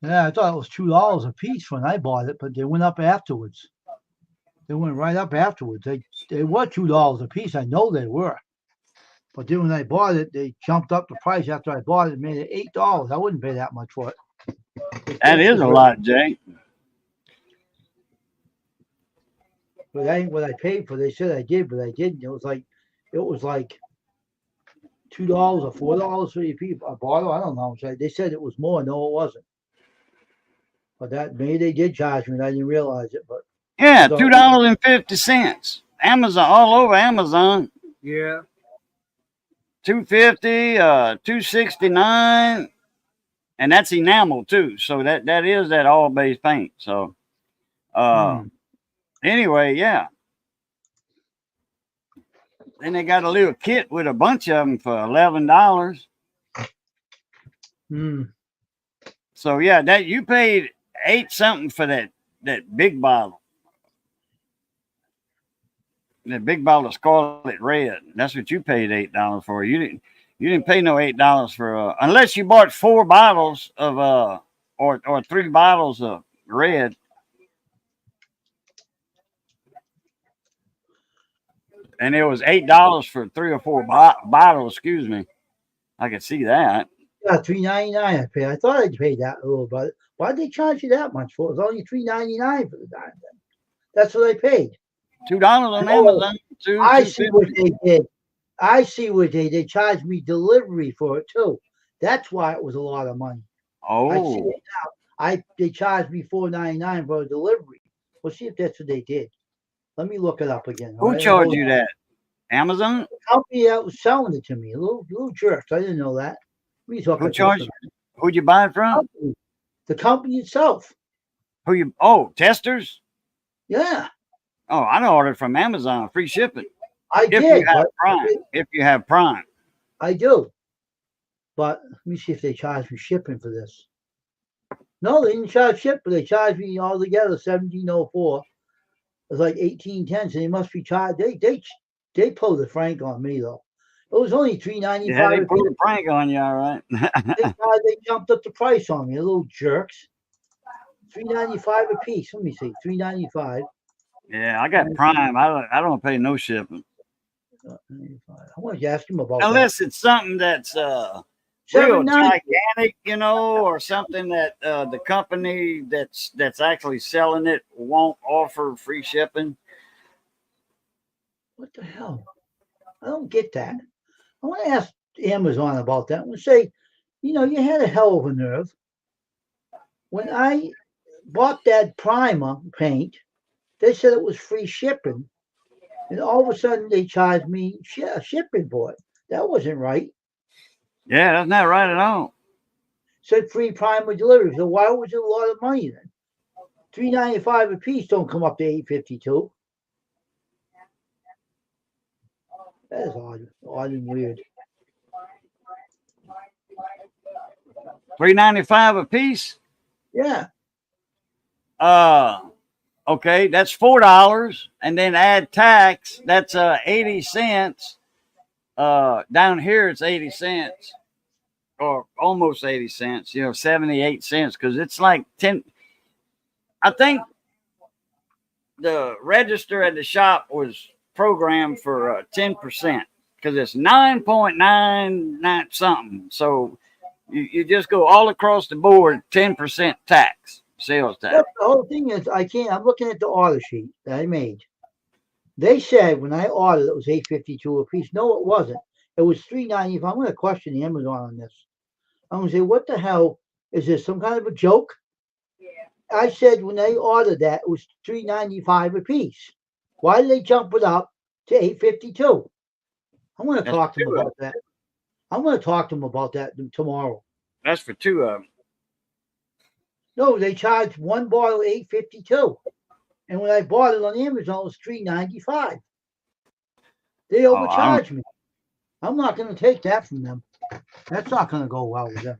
S1: Yeah, I thought it was $2 a piece when I bought it, but they went up afterwards. They went right up afterwards. They were $2 a piece. I know they were. But then when I bought it, they jumped up the price after I bought it and made it $8. I wouldn't pay that much for it.
S2: That is a lot, Jay.
S1: But that ain't what I paid for. They said I did, but I didn't. It was like $2 or $4 for a bottle. I don't know. They said it was more. No, it wasn't. But that maybe they did charge me and I didn't realize it. But
S2: Yeah, $2.50. Amazon, all over Amazon.
S3: Yeah.
S2: $2.50, $2.69, and that's enamel too. So that is that all base paint. So anyway, yeah. Then they got a little kit with a bunch of them for $11. So yeah, that you paid $8 something for that big bottle. That big bottle of Scarlet Red. That's what you paid $8 for. You didn't pay no $8 for unless you bought 4 bottles of or 3 bottles of red. And it was $8 for 3 or 4 bottles. Excuse me. I could see that.
S1: Yeah, $3.99 I paid. I thought I'd pay that a little bit. Why'd they charge you that much for it? It was only $3.99 for the darn thing. That's what I paid.
S2: $2 on Amazon.
S1: I see what they did. I see what they charged me delivery for it too. That's why it was a lot of money.
S2: Oh,
S1: I see it now. They charged me $4.99 for a delivery. We'll see if that's what they did. Let me look it up again.
S2: Who charged you that? Amazon?
S1: The company that was selling it to me. Little jerks. I didn't know that.
S2: Who charged you? Who'd you buy it from?
S1: The company itself.
S2: Testers?
S1: Yeah.
S2: Oh, I ordered from Amazon, free shipping. If you have Prime.
S1: I do. But let me see if they charge me shipping for this. No, they didn't charge ship, but they charged me altogether $17.04. It was like $18.10, so they must be charged. They pulled the frank on me though. It was only $3.95.
S2: Yeah, they pulled a prank on you, all right.
S1: They jumped up the price on me, little jerks. $3.95 a piece. Let me see, $3.95.
S2: Yeah, I got Prime. I don't pay no shipping.
S1: I wanted to ask him about
S2: unless it's something that's real gigantic, or something that the company that's actually selling it won't offer free shipping.
S1: What the hell? I don't get that. I want to ask Amazon about that and say, you had a hell of a nerve. When I bought that primer paint, they said it was free shipping. And all of a sudden they charged me shipping for it. That wasn't right.
S2: Yeah, that's not right at all.
S1: Said free primer delivery. So why was it a lot of money then? $3.95 a piece don't come up to $8.52. That is odd and weird.
S2: $3.95 a piece?
S1: Yeah.
S2: Okay, that's $4, and then add tax. That's 80 cents. Down here it's 80 cents, or almost 80 cents. 78 cents, because it's like 10. I think the register at the shop was programmed for 10%, because it's 9.99 something. So you just go all across the board, 10% tax, sales tax.
S1: Yep, the whole thing is I'm looking at the order sheet that I made. They said when I ordered it was $8.52 a piece. No, it wasn't. It was $3.95. I'm going to question the Amazon on this. I'm going to say, what the hell is this? Some kind of a joke? Yeah. I said when they ordered that it was $3.95 a piece. Why did they jump it up to $8.52? I'm going to talk to them about that. I'm going to talk to them about that tomorrow.
S2: That's for 2 of them.
S1: No, they charged one bottle $8.52, and when I bought it on Amazon, it was $3.95. They
S2: Oh, I don't.
S1: overcharged me. I'm not going to take that from them. That's not going to go well with them.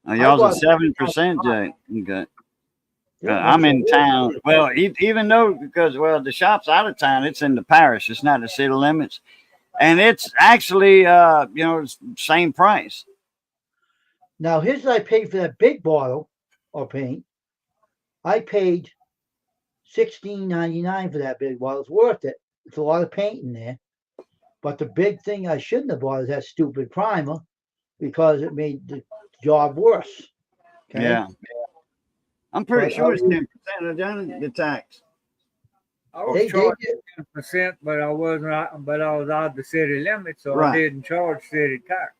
S1: I
S2: Y'all's
S1: bought
S2: at 7%, Jay. Okay.
S1: it
S2: I'm
S1: was a
S2: in town. Well, even though because the shop's out of town, it's in the parish. It's not the city limits, and it's actually same price.
S1: Now, here's what I paid for that big bottle of paint. I paid $16.99 for that big bottle. It's worth it. It's a lot of paint in there. But the big thing I shouldn't have bought is that stupid primer because it made the job worse. Okay.
S2: Yeah, I'm pretty
S1: But
S2: sure it's 10% of the tax.
S3: I was
S1: they
S3: charged
S1: did.
S3: 10%, but I wasn't. But I was out of the city limits, so I
S2: Right.
S3: didn't charge city tax.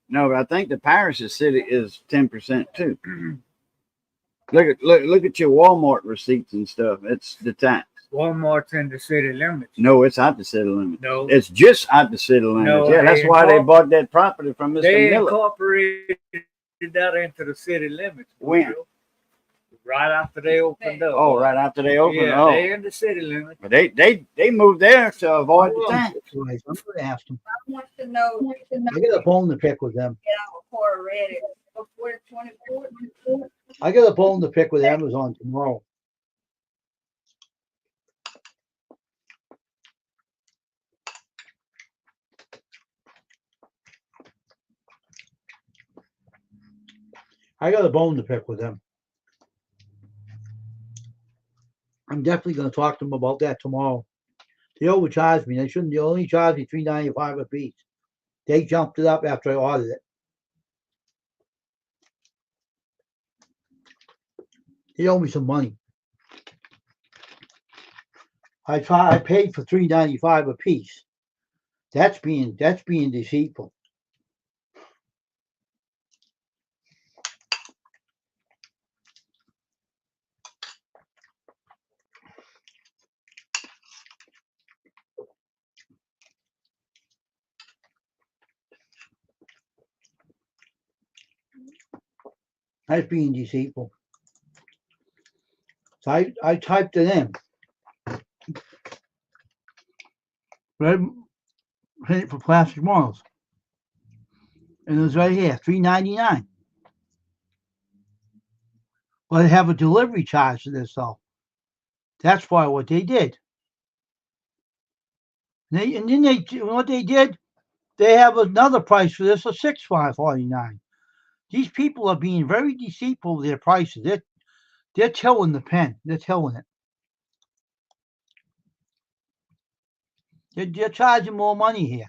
S2: No, but I think the parish's city is 10% too. Look at your Walmart receipts and stuff. It's the tax.
S3: Walmart's in the city limits.
S2: No, it's out the city limits.
S3: No,
S2: It's just out the city limits.
S3: No,
S2: Yeah, that's
S3: they
S2: why they
S3: incorpor-
S2: bought that property from Mr.
S3: they
S2: Miller.
S3: incorporated that into the city limits.
S2: When?
S3: Right after they opened up.
S2: Oh, right after they opened.
S3: Yeah,
S2: Oh,
S3: they in the city limits.
S2: but they moved there to avoid the tax.
S1: I'm going to ask them.
S4: I want to know,
S1: I got a bone to pick with them.
S4: get our report ready before the 24th.
S1: I got a bone to pick with Amazon tomorrow. I got a bone to pick with them. I'm definitely going to talk to them about that tomorrow. They overcharged me. They shouldn't. They only charged me $3.95 a piece. They jumped it up after I ordered it. They owe me some money. I paid for $3.95 a piece. That's being deceitful. That's being deceitful. So I typed it in. Red paint for plastic models. And it was right here, $3.99. But they have a delivery charge to this though. That's why what they did. What they did, they have another price for this of $6.49. These people are being very deceitful with their prices. They're tilling the pen. They're tilling it. They're charging more money here.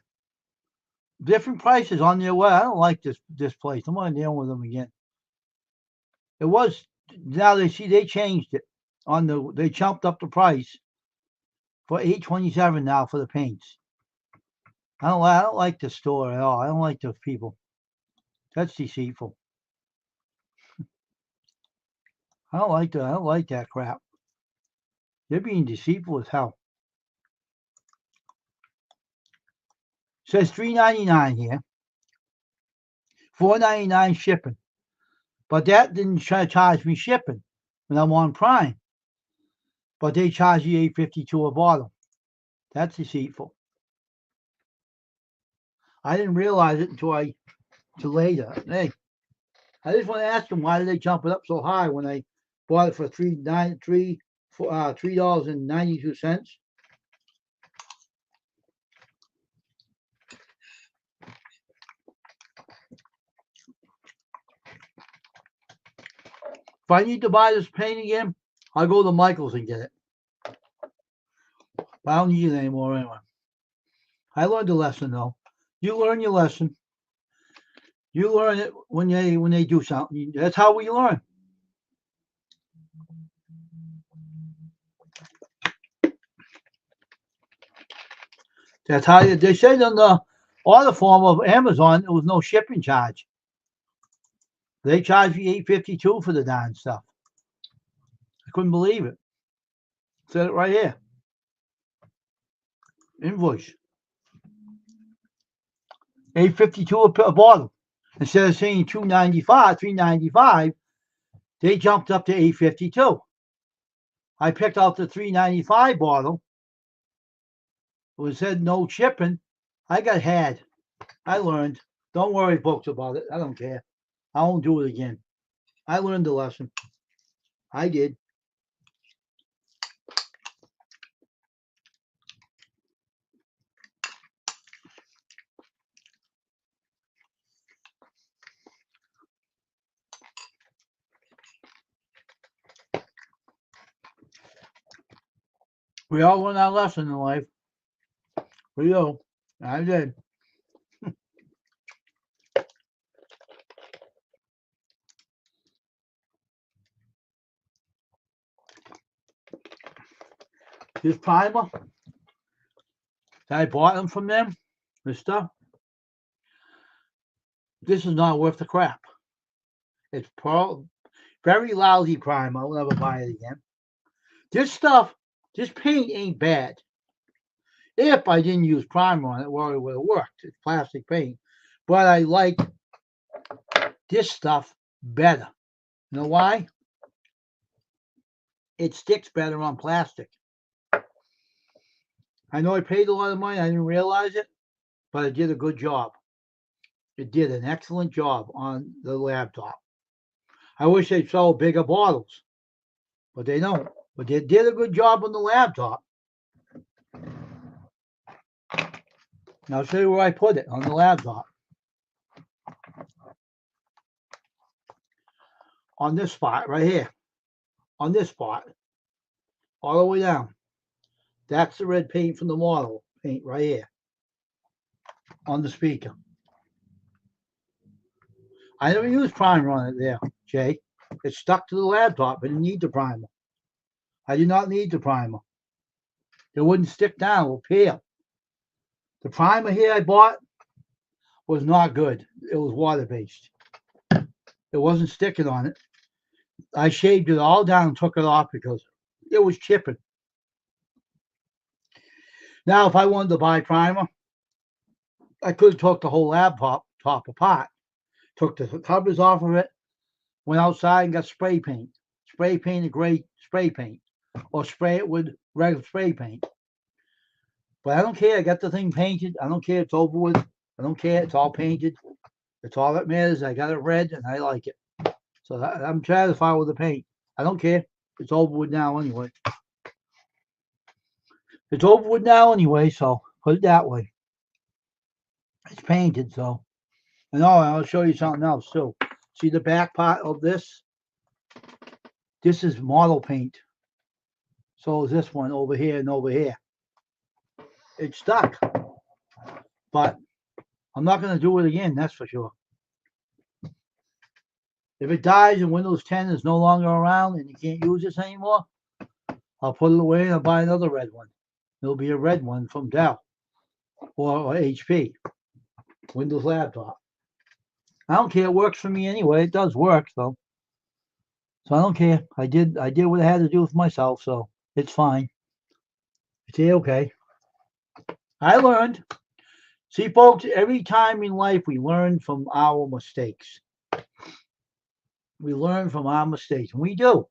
S1: Different prices on their way. I don't like this place. I'm going to deal with them again. It was now they changed it they jumped up the price for $8.27 now for the paints. I don't like the store at all. I don't like those people. That's deceitful. I don't like that crap. They're being deceitful as hell. It says $3.99 here. $4.99 shipping. But that didn't charge me shipping when I'm on Prime. But they charge you $8.52 a bottle. That's deceitful. I didn't realize it until later. Hey, I just want to ask them why did they jump it up so high when I bought it for $3.92. If I need to buy this paint again, I'll go to Michael's and get it. I don't need it anymore anyway. I learned a lesson though. You learn your lesson. You learn it when they do something. That's how we learn. That's how they said on the order form of Amazon there was no shipping charge. They charged me $8.52 for the darn stuff. I couldn't believe it. Said it right here. Invoice. $8.52 a bottle. Instead of saying $2.95, $3.95, They jumped up to $8.52. I picked out the $3.95 bottle. It was said no shipping. I got had. I learned. Don't worry, folks, about it. I don't care. I won't do it again. I learned the lesson. I did. We all learn our lesson in life. We do. I did. This primer, I bought them from them. This stuff. This is not worth the crap. It's very lousy primer. I'll never buy it again. This stuff, this paint ain't bad. If I didn't use primer on it, well, it would have worked. It's plastic paint. But I like this stuff better. You know why? It sticks better on plastic. I know I paid a lot of money. I didn't realize it, but it did a good job. It did an excellent job on the laptop. I wish they'd sell bigger bottles, but they don't. But they did a good job on the laptop. Now I'll show you where I put it on the laptop. On this spot right here. On this spot. All the way down. That's the red paint from the model paint right here. On the speaker. I never used primer on it there, Jay. It stuck to the laptop. I didn't need the primer. I did not need the primer. It wouldn't stick down. It would peel. The primer here I bought was not good. It was water-based. It wasn't sticking on it. I shaved it all down and took it off because it was chipping. Now, if I wanted to buy primer, I could have took the whole laptop top apart, took the covers off of it, went outside and got spray paint. Spray paint, a gray spray paint, or spray it with regular spray paint. But I don't care. I got the thing painted. I don't care. It's over with. I don't care. It's all painted. It's all that matters. I got it red and I like it. So I'm satisfied with the paint. I don't care. It's over with now anyway. It's over with now anyway, so put it that way. It's painted, so. And oh, I'll show you something else too. See the back part of this? This is model paint. So is this one over here and over here. It's stuck. But I'm not going to do it again, that's for sure. If it dies and Windows 10 is no longer around and you can't use this anymore, I'll put it away and I'll buy another red one. It'll be a red one from Dell or HP, Windows laptop. I don't care. It works for me anyway. It does work, so I don't care. I did what I had to do with myself, so it's fine. It's okay. I learned. See, folks, every time in life we learn from our mistakes. We learn from our mistakes. And we do.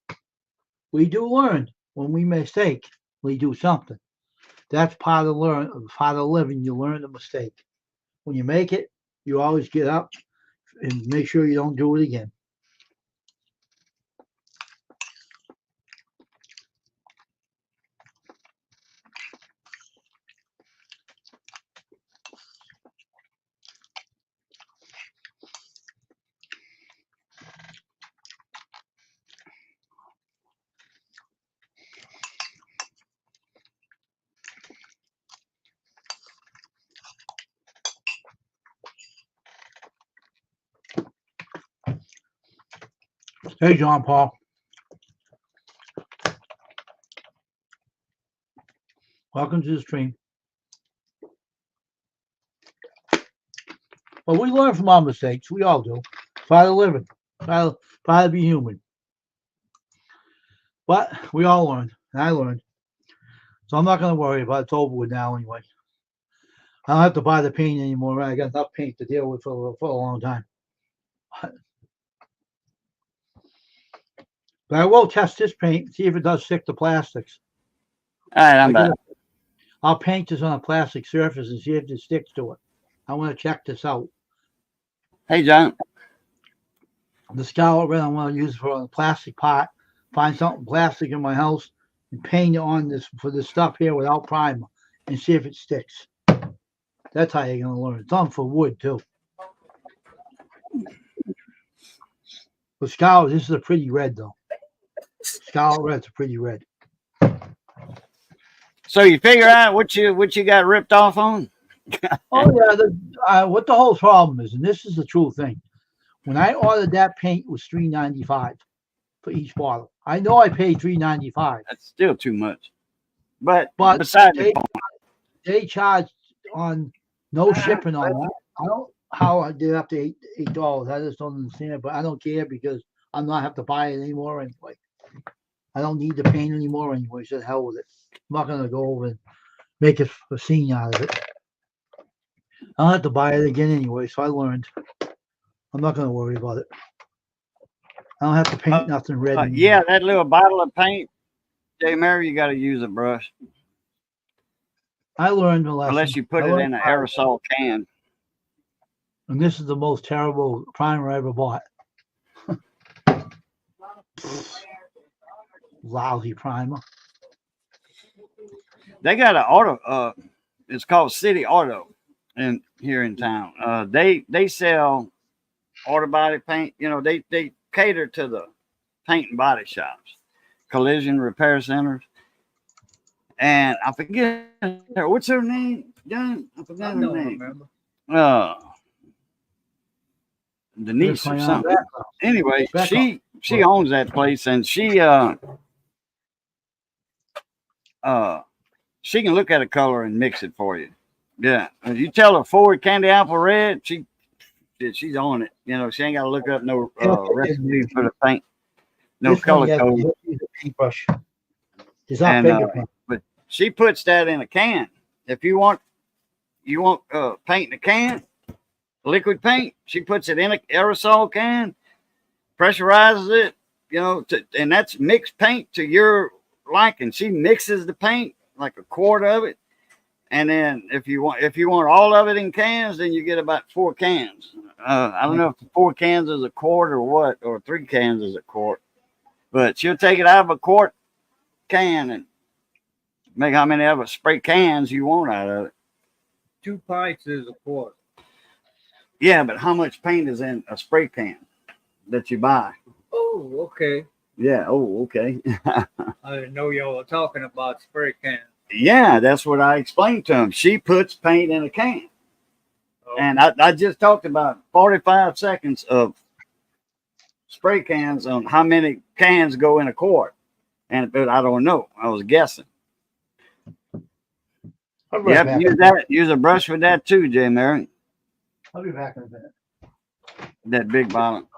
S1: We do learn when we mistake. We do something. That's part of living. You learn the mistake. When you make it, you always get up and make sure you don't do it again. Hey, John Paul. Welcome to the stream. Well, we learn from our mistakes. We all do. Try to live it. Try to be human. But we all learn. And I learned. So I'm not going to worry about it. It's over with now anyway. I don't have to buy the paint anymore. I got enough paint to deal with for a long time. But I will test this paint, see if it does stick to plastics.
S2: All right, I'm back.
S1: I'll paint this on a plastic surface and see if it sticks to it. I want to check this out.
S2: Hey, John.
S1: The Scarlet Red I want to use for a plastic pot. Find something plastic in my house and paint it on this for this stuff here without primer and see if it sticks. That's how you're gonna learn. It's on for wood too. But Scarlet, this is a pretty red though. Scarlet Red's a pretty red.
S2: So you figure out what you got ripped off on?
S1: Oh yeah, what the whole problem is, and this is the true thing. When I ordered that paint, it was $3.95 for each bottle. I know I paid $3.95.
S2: That's still too much. But
S1: But
S2: they,
S1: they charge on no shipping on that. I don't how I did up to $8. I just don't understand it, but I don't care because I'm not have to buy it anymore anyway. I don't need the paint anymore anyway, so the hell with it. I'm not gonna go over and make a scene out of it. I don't have to buy it again anyway, so I learned. I'm not gonna worry about it. I don't have to paint nothing red.
S2: yeah, that little bottle of paint, J. Mary, you got to use a brush.
S1: I learned a lesson.
S2: Unless you put it in an aerosol can.
S1: And this is the most terrible primer I ever bought. Lousy primer.
S2: They got an auto. It's called City Auto, here in town. They sell auto body paint. You know, they cater to the paint and body shops, collision repair centers. And I forget what's her name, John. I forgot her name.
S3: Remember.
S2: Denise or something. Anyway, she owns that place, and she can look at a color and mix it for you. Yeah, if you tell her Ford Candy Apple Red, she's on it. You know, she ain't got to look up no recipe for the paint, no color code.
S1: Paintbrush. It's not finger paint.
S2: But she puts that in a can. If you want paint in a can, liquid paint, she puts it in an aerosol can, pressurizes it, you know, and that's mixed paint to your liking. She mixes the paint like a quart of it, and then if you want all of it in cans, then you get about 4 cans. I don't know if 4 cans is a quart or what, or 3 cans is a quart, but she'll take it out of a quart can and make how many of spray cans you want out of it.
S3: 2 pints is a quart.
S2: Yeah, but how much paint is in a spray can that you buy?
S3: Oh, okay.
S2: Yeah. Oh, okay.
S3: I didn't know y'all were talking about spray cans.
S2: Yeah, that's what I explained to him. She puts paint in a can.
S3: Oh.
S2: And I just talked about 45 seconds of spray cans on how many cans go in a quart. But I don't know. I was guessing. Yep, use a brush with that too, J. Mary.
S1: I'll be back in a minute.
S2: That big bottle.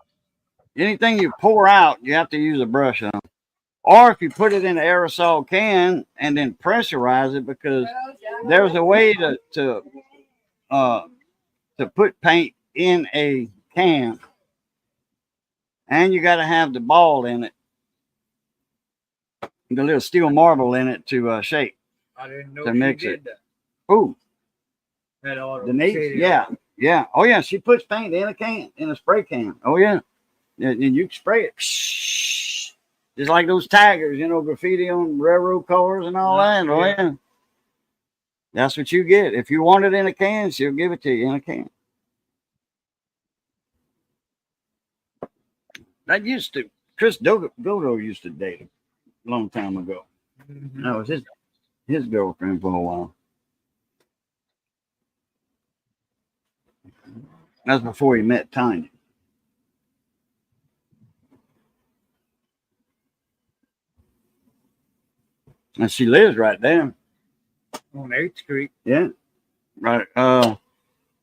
S2: Anything you pour out, you have to use a brush on. Or if you put it in an aerosol can and then pressurize it, because there's a way to put paint in a can, and you got to have the ball in it, the little steel marble in it to shake.
S3: I didn't know
S2: to
S3: she
S2: mix
S3: did
S2: it.
S3: that.
S2: Ooh,
S3: That auto
S2: Denise,
S3: shady
S2: yeah. Yeah. Oh, yeah. She puts paint in a can, in a spray can. Oh, yeah. And you can spray it. Just like those tigers, you know, graffiti on railroad cars and all that. Oh, yeah. That's what you get. If you want it in a can, she'll give it to you in a can. Chris Godo used to date him a long time ago.
S3: Mm-hmm.
S2: That was his girlfriend for a while. That's before he met Tanya. And she lives right there.
S3: On 8th Street.
S2: Yeah. Right.
S3: Yeah,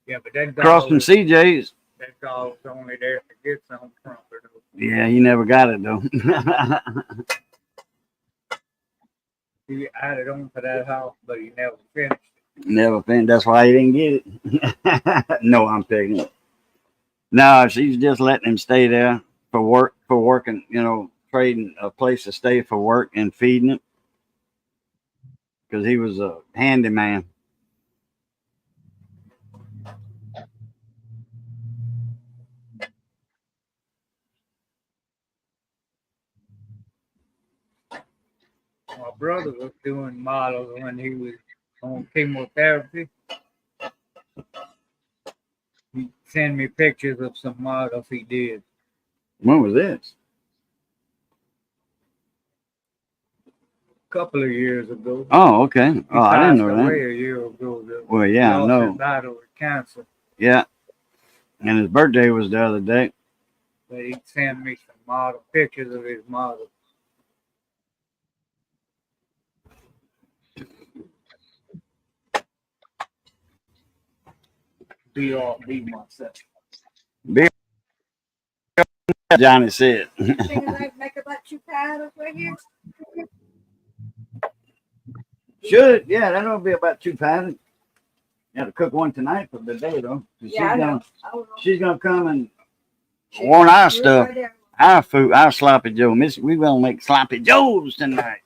S3: but that
S2: Across from CJ's.
S3: That dog's only there to get something from her.
S2: Yeah, he never got it though.
S3: He added on to that house, but he never finished it.
S2: Never finished. That's why he didn't get it. No, I'm picking it. No, she's just letting him stay there for working, you know, trading a place to stay for work and feeding it because he was a handyman.
S3: My brother was doing models when he was on chemotherapy. He sent me pictures of some models he did.
S2: When was this?
S3: A couple of years ago.
S2: Oh, okay.
S3: He
S2: Oh, I didn't
S3: passed
S2: know
S3: away
S2: that.
S3: a year ago.
S2: Well,
S3: He
S2: yeah, I
S3: lost
S2: know.
S3: his battle with cancer.
S2: Yeah. And his birthday was the other day.
S3: But he sent me some model pictures of his model. Be myself.
S2: Big Johnny said.
S4: Think I make about 2 paddles right here?
S2: Should, yeah, that'll be about 2 pounds. Got to cook one tonight for the day though.
S4: Yeah, I know.
S2: She's gonna come and warn our stuff, our food, our sloppy joe. We gonna make sloppy joes tonight,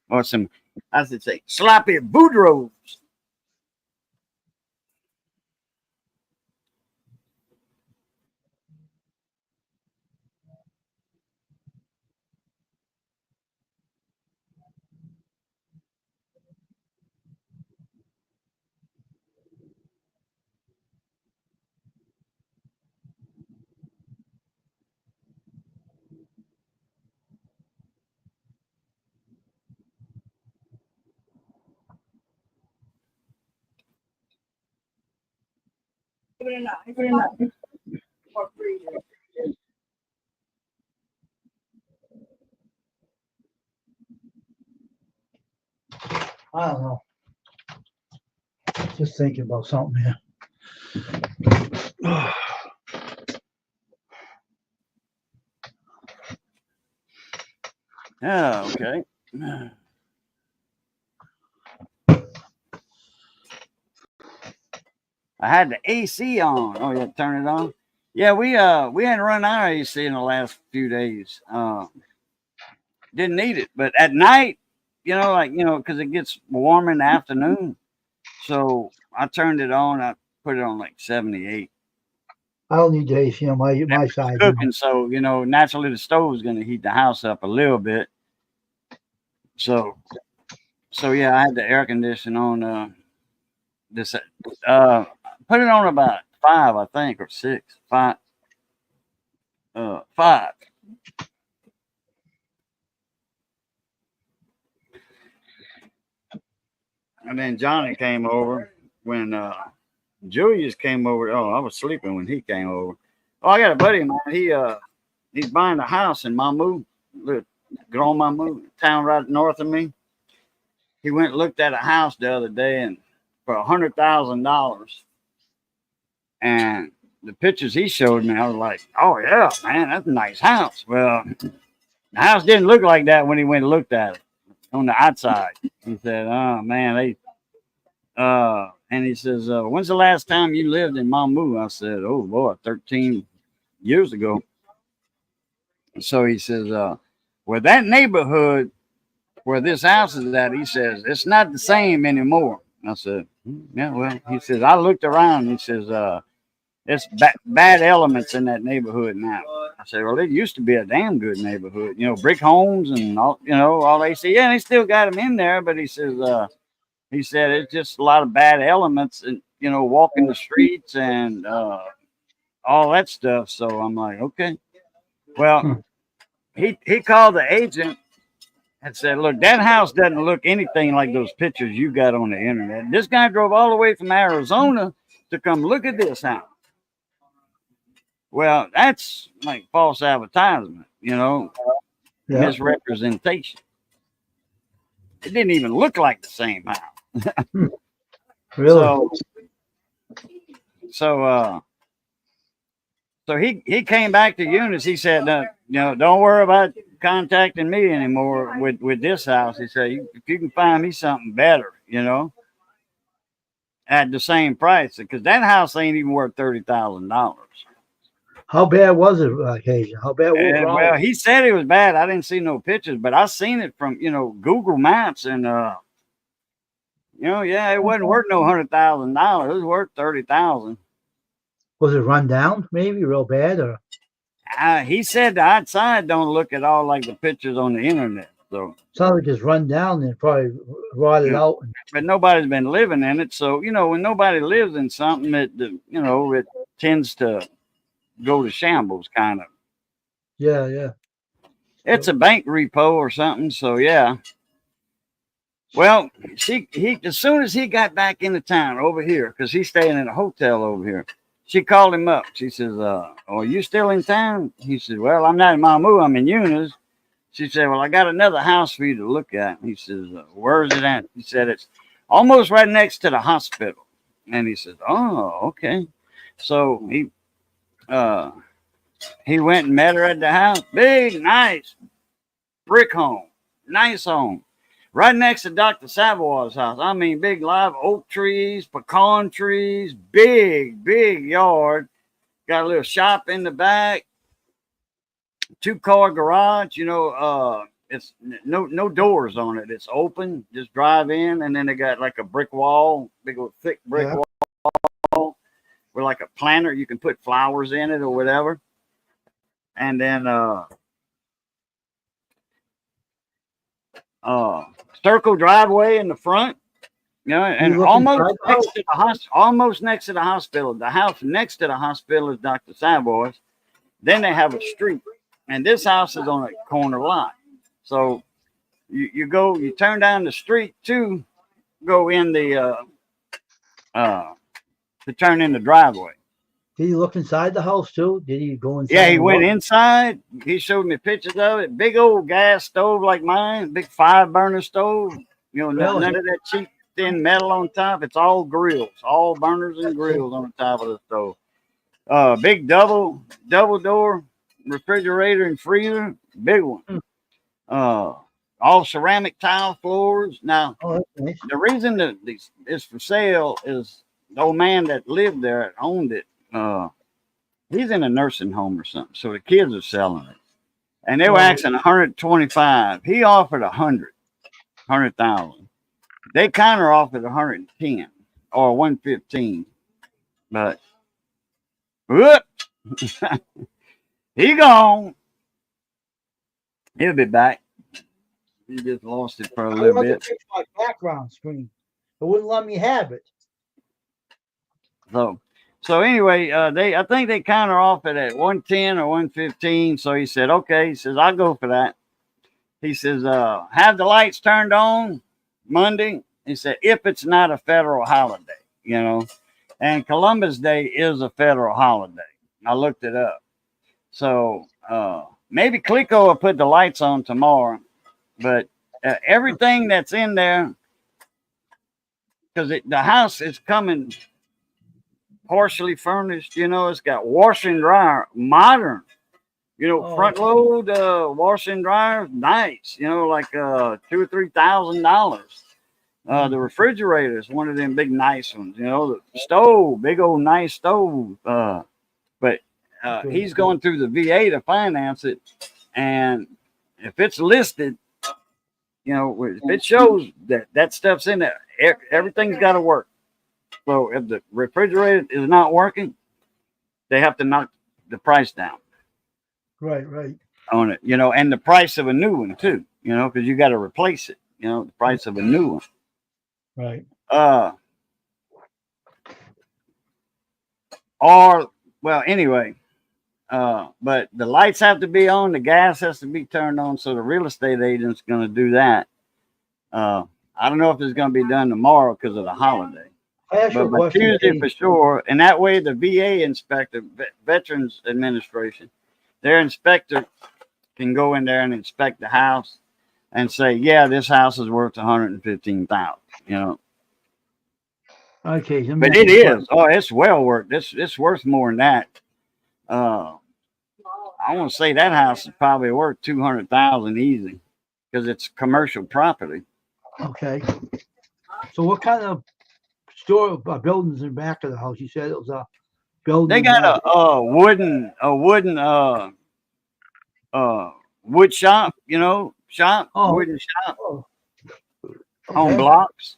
S2: or some, I should say, sloppy boudreaux.
S4: Give it a knife. Or freezer.
S1: I don't know. Just thinking about something here.
S2: Yeah, okay. I had the AC on. Oh yeah, turn it on. Yeah, we hadn't run our AC in the last few days. Didn't need it, but at night, because it gets warm in the afternoon. So I turned it on. I put it on like 78.
S1: I don't need the AC on my side.
S2: Cooking, so naturally the stove is going to heat the house up a little bit. So yeah, I had the air conditioning on. This put it on about 5, I think, or 6, 5. 5. And then Johnny came over when Julius came over. Oh, I was sleeping when he came over. Oh, I got a buddy of mine. He's buying a house in Mamou, Grand Mamou, town right north of me. He went and looked at a house the other day and for $100,000. And the pictures he showed me, I was like, oh yeah, man, that's a nice house. Well, the house didn't look like that when he went and looked at it on the outside. He said, oh man, and he says, when's the last time you lived in Mamou? I said, oh boy, 13 years ago. So he says, well, that neighborhood where this house is at, he says, it's not the same anymore. I said, yeah, well, he says, I looked around. He says, it's bad elements in that neighborhood now. I said, well, it used to be a damn good neighborhood, brick homes and all they say. Yeah, they still got them in there, but he says, he said it's just a lot of bad elements and, walking the streets and all that stuff. So I'm like, okay. Well, he called the agent and said, look, that house doesn't look anything like those pictures you got on the internet. This guy drove all the way from Arizona to come look at this house. Well, that's like false advertisement,
S1: Yeah.
S2: misrepresentation. It didn't even look like the same house.
S1: Really?
S2: So he came back to Eunice. He said, don't worry about contacting me anymore with this house. He said, if you can find me something better, at the same price, because that house ain't even worth $30,000.
S1: How bad was it, Occasion? How bad was
S2: And, well, he said it was bad. I didn't see no pictures, but I seen it from, Google Maps, and yeah, it wasn't worth no $100,000. It was worth 30,000.
S1: Was it run down? Maybe real bad, or
S2: He said the outside don't look at all like the pictures on the internet. So,
S1: sounded like it's run down and probably rotted
S2: Yeah.
S1: out.
S2: but nobody's been living in it. So, when nobody lives in something, it tends to go to shambles, kind of.
S1: Yeah, yeah.
S2: It's a bank repo or something. So, yeah. Well, as soon as he got back into town over here, because he's staying in a hotel over here, she called him up. She says, are you still in town? He said, well, I'm not in Mamu, I'm in Eunice. She said, well, I got another house for you to look at. He says, where is it at? He said, it's almost right next to the hospital. And he says, oh, okay. So he went and met her at the house. Big, nice brick home, nice home. Right next to Dr. Savoy's house. I mean, big live oak trees, pecan trees, big, big yard. Got a little shop in the back, 2-car garage. It's no doors on it. It's open. Just drive in, and then they got like a brick wall, big old thick brick wall with like a planter. You can put flowers in it or whatever. And then circle driveway in the front, and almost next to the hospital. The house next to the hospital is Dr. Savoy's. Then they have a street, and this house is on a corner lot. So you turn down the street to go in to turn in the driveway.
S1: Did he look inside the house too? Did he go inside?
S2: Yeah, he went inside. He showed me pictures of it. Big old gas stove like mine, big 5-burner stove. None of that cheap thin metal on top. It's all grills, all burners and grills on the top of the stove. Big double door refrigerator and freezer, big one. All ceramic tile floors. Now,
S1: nice.
S2: The reason that it's for sale is the old man that lived there owned it. He's in a nursing home or something, so the kids are selling it, and they were asking 125. He offered 100,000. They counter offered 110 or 115, but whoop, he gone. He'll be back. He just lost it for a little bit.
S1: Fix my background screen. It wouldn't let me have it.
S2: So anyway, I think they counter offered at 110 or 115. So he said, okay. He says, I'll go for that. He says, have the lights turned on Monday. He said, if it's not a federal holiday, and Columbus Day is a federal holiday. I looked it up. So maybe Clico will put the lights on tomorrow, but everything that's in there, because the house is coming partially furnished, it's got washer and dryer, modern, front load washer and dryer, nice, like $2,000 or $3,000. The refrigerator is one of them big nice ones, the stove, big old nice stove. But he's going through the VA to finance it, and if it's listed, if it shows that stuff's in there, everything's got to work. So if the refrigerator is not working, they have to knock the price down.
S1: Right.
S2: On it, and the price of a new one too, because you got to replace it, the price of a new one.
S1: Right.
S2: Anyway, but the lights have to be on, the gas has to be turned on, so the real estate agent's going to do that. I don't know if it's going to be done tomorrow because of the holiday. But Tuesday for sure. And that way the VA inspector, Veterans Administration, their inspector can go in there and inspect the house and say, yeah, this house is worth 115,000,
S1: Okay.
S2: But it is. Oh, it's well worth. It's worth more than that. I want to say that house is probably worth 200,000 easy because it's commercial property.
S1: Okay. So what kind of store buildings in the back of the house? You said it was building.
S2: They got a wooden wood shop,
S1: Oh,
S2: wooden shop
S1: oh,
S2: on
S1: okay.
S2: blocks,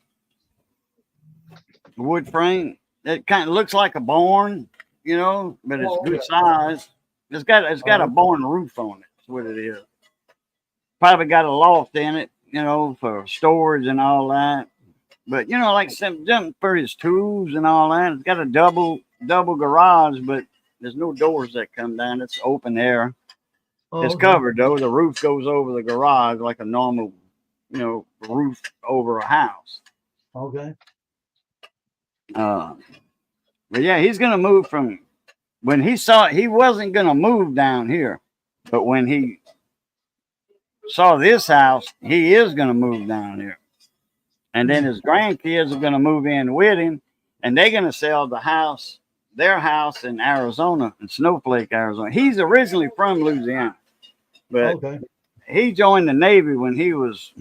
S2: wood frame. It kind of looks like a barn, but it's
S1: Oh,
S2: good
S1: okay.
S2: size. It's got a
S1: Oh,
S2: barn roof on it. That's what it is. Probably got a loft in it, for storage and all that. But like something for his tools and all that. It's got a double garage, but there's no doors that come down. It's open air.
S1: oh,
S2: It's
S1: okay.
S2: covered though. The roof goes over the garage like a normal, roof over a house.
S1: Okay.
S2: Uh, but yeah, he's gonna move from when he saw he wasn't gonna move down here, but when he saw this house, he is gonna move down here. And then his grandkids are gonna move in with him, and they're gonna sell their house in Arizona, in Snowflake, Arizona. He's originally from Louisiana, but
S1: Okay.
S2: he joined the Navy when he was,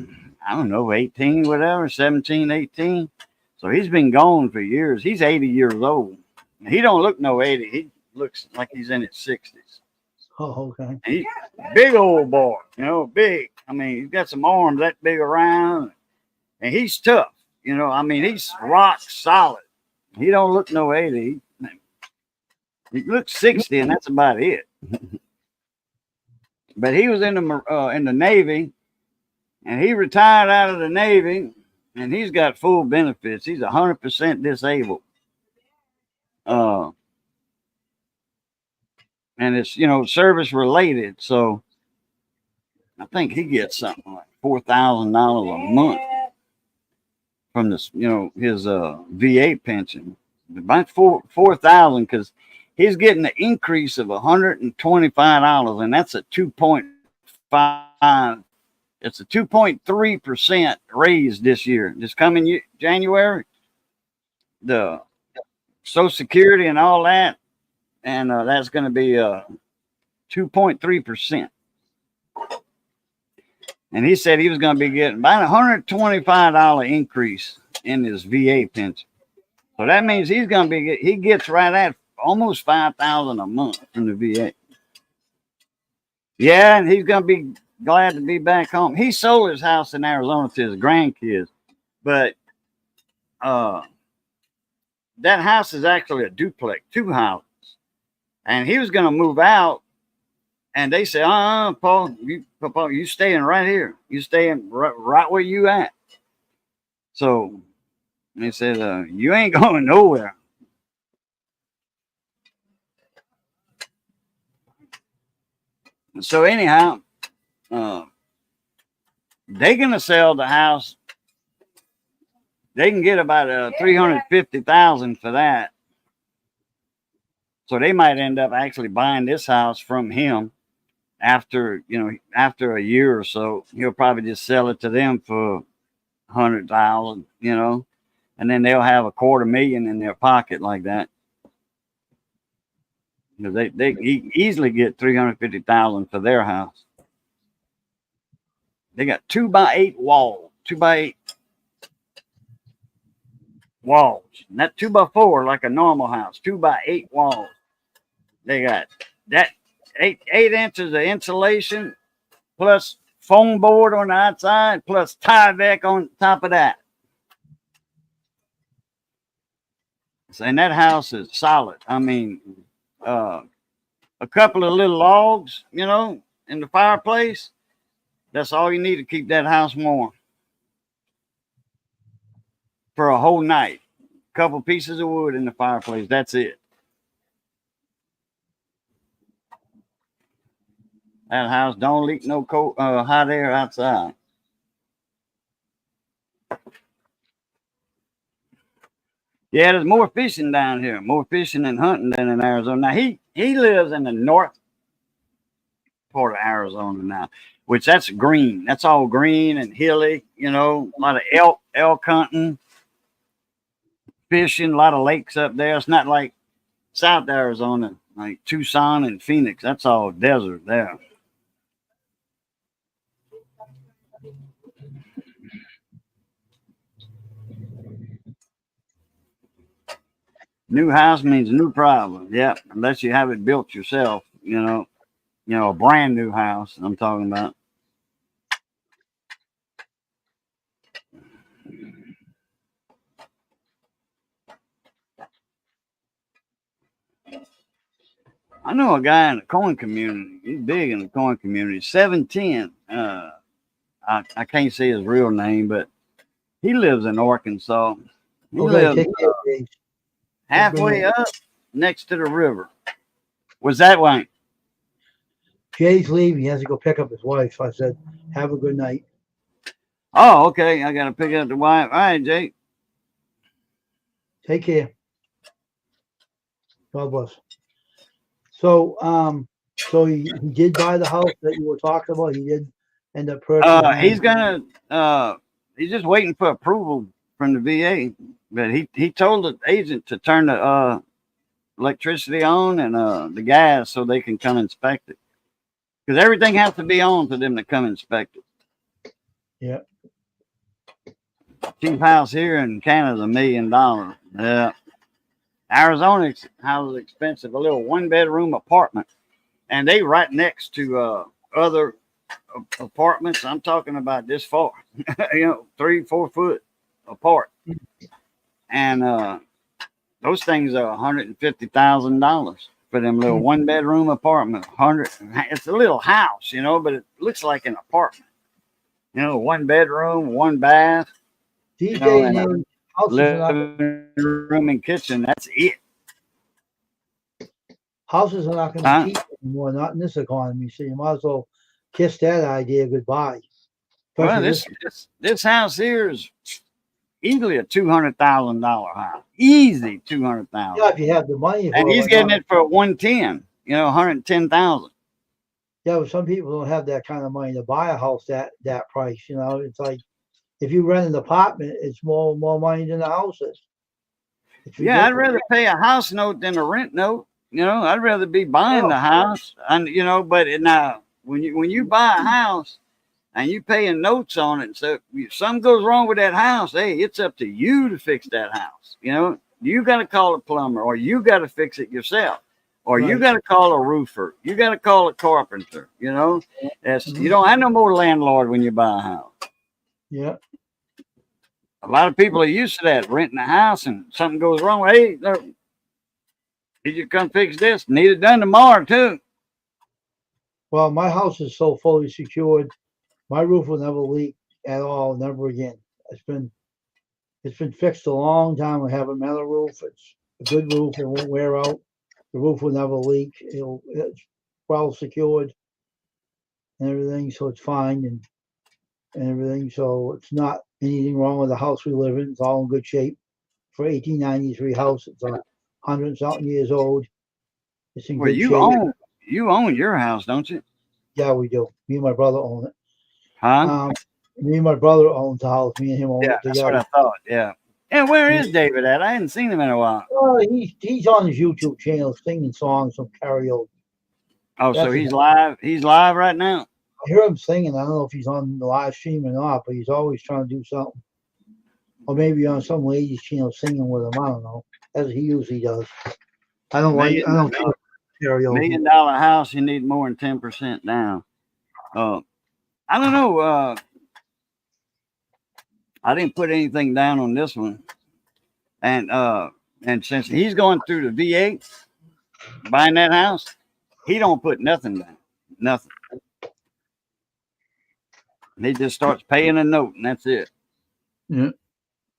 S2: I don't know, 18, whatever, 17, 18. So he's been gone for years. He's 80 years old. He don't look no 80. He looks like he's in his 60s.
S1: Oh, okay.
S2: And he's a big old boy, big. I mean, he's got some arms that big around, and he's tough. He's rock solid. He don't look no 80. He looks 60, and that's about it. But he was in the Navy, and he retired out of the Navy, and he's got full benefits. He's 100% disabled. And it's, service related. So I think he gets something like $4,000 a month from this, his VA pension. About 4,000 because he's getting an increase of $125, and that's a 2.5. It's a 2.3% raise this year. This coming January, the Social Security and all that, and that's going to be 2.3%. And he said he was going to be getting about $125 increase in his VA pension. So that means he gets right at almost $5,000 a month from the VA. Yeah, and he's going to be glad to be back home. He sold his house in Arizona to his grandkids, but that house is actually a duplex, two houses. And he was going to move out, and they said, Paul, you staying right here. You staying right where you at. So they said, you ain't going nowhere. So anyhow, they're going to sell the house. They can get about $350,000 for that. So they might end up actually buying this house from him after a year or so. He'll probably just sell it to them for 100,000, and then they'll have $250,000 in their pocket like that. They easily get $350,000 for their house. They got 2x8 walls, 2x8 walls, not 2x4 like a normal house. 2x8 walls. They got that 8 inches of insulation plus foam board on the outside plus Tyvek on top of that. And that house is solid. I mean, a couple of little logs, in the fireplace. That's all you need to keep that house warm for a whole night. A couple pieces of wood in the fireplace. That's it. That house don't leak no cold, hot air outside. Yeah, there's more fishing down here. More fishing and hunting than in Arizona. Now he lives in the north part of Arizona now, which that's green. That's all green and hilly. A lot of elk hunting, fishing, a lot of lakes up there. It's not like South Arizona, like Tucson and Phoenix. That's all desert there. New house means new problem. Yep, unless you have it built yourself. A brand new house. I'm talking about. I know a guy in the coin community. He's big in the coin community. 710. I can't say his real name, but he lives in Arkansas. He
S1: Okay,
S2: lives
S1: take care, Dave.
S2: halfway up next to the river. Was that one?
S1: Jay's leaving. He has to go pick up his wife. So I said, have a good night.
S2: Oh, okay. I got to pick up the wife. All right, Jake.
S1: Take care. God bless. So, so he did buy the house that you were talking about. He did end up purchasing.
S2: He's just waiting for approval from the VA. But he told the agent to turn the electricity on and the gas so they can come inspect it. Because everything has to be on for them to come inspect it.
S1: Yeah.
S2: Cheap house here in Canada, $1 million. Yeah. Arizona house is expensive. A little 1-bedroom apartment, and they right next to other apartments. I'm talking about this far, 3-4 foot apart, and those things are $150,000 for them little 1-bedroom apartment. It's a little house, but it looks like an apartment. 1 bedroom, 1 bath.
S1: These days, houses
S2: living room and kitchen. That's it.
S1: Houses are not going to be cheap anymore, not in this economy. So you might as well kiss that idea goodbye.
S2: Well, this house here is easily a $200,000 house. Easy $200,000.
S1: Yeah, if you have the money.
S2: And he's getting it for 110. $110,000.
S1: Yeah, but some people don't have that kind of money to buy a house that price. It's like if you rent an apartment, it's more money than the house is.
S2: Yeah, I'd rather pay a house note than a rent note. I'd rather be buying the house, and but now when you buy a house and you paying notes on it, so if something goes wrong with that house, hey, it's up to you to fix that house. You got to call a plumber, or you got to fix it yourself, or you got to call a roofer, you got to call a carpenter. You don't have no more landlord when you buy a house.
S1: Yeah.
S2: A lot of people are used to that, renting a house and something goes wrong. Hey, did you come fix this? Need it done tomorrow too.
S1: Well, my house is so fully secured. My roof will never leak at all, never again. It's been fixed a long time. We have a metal roof. It's a good roof. It won't wear out. The roof will never leak. It's well secured and everything, so it's fine and everything. So it's not anything wrong with the house we live in. It's all in good shape. For 1893 house, it's 100-something years old. It's in good shape.
S2: You own your house, don't you?
S1: Yeah, we do. Me and my brother own it.
S2: Huh?
S1: Me and my brother owns the house. Me and him own it together.
S2: That's what I thought. Yeah. And where is David at? I hadn't seen him in a while.
S1: Oh, he's on his YouTube channel singing songs from karaoke.
S2: Oh, so he's live. He's live right now.
S1: I hear him singing. I don't know if he's on the live stream or not, but he's always trying to do something. Or maybe on some lady's channel singing with him. I don't know. As he usually does. I don't karaoke.
S2: $1 million house, you need more than 10% down. I don't know. I didn't put anything down on this one, and since he's going through the VA buying that house, he don't put nothing down, nothing. And he just starts paying a note, and that's it.
S1: Yeah.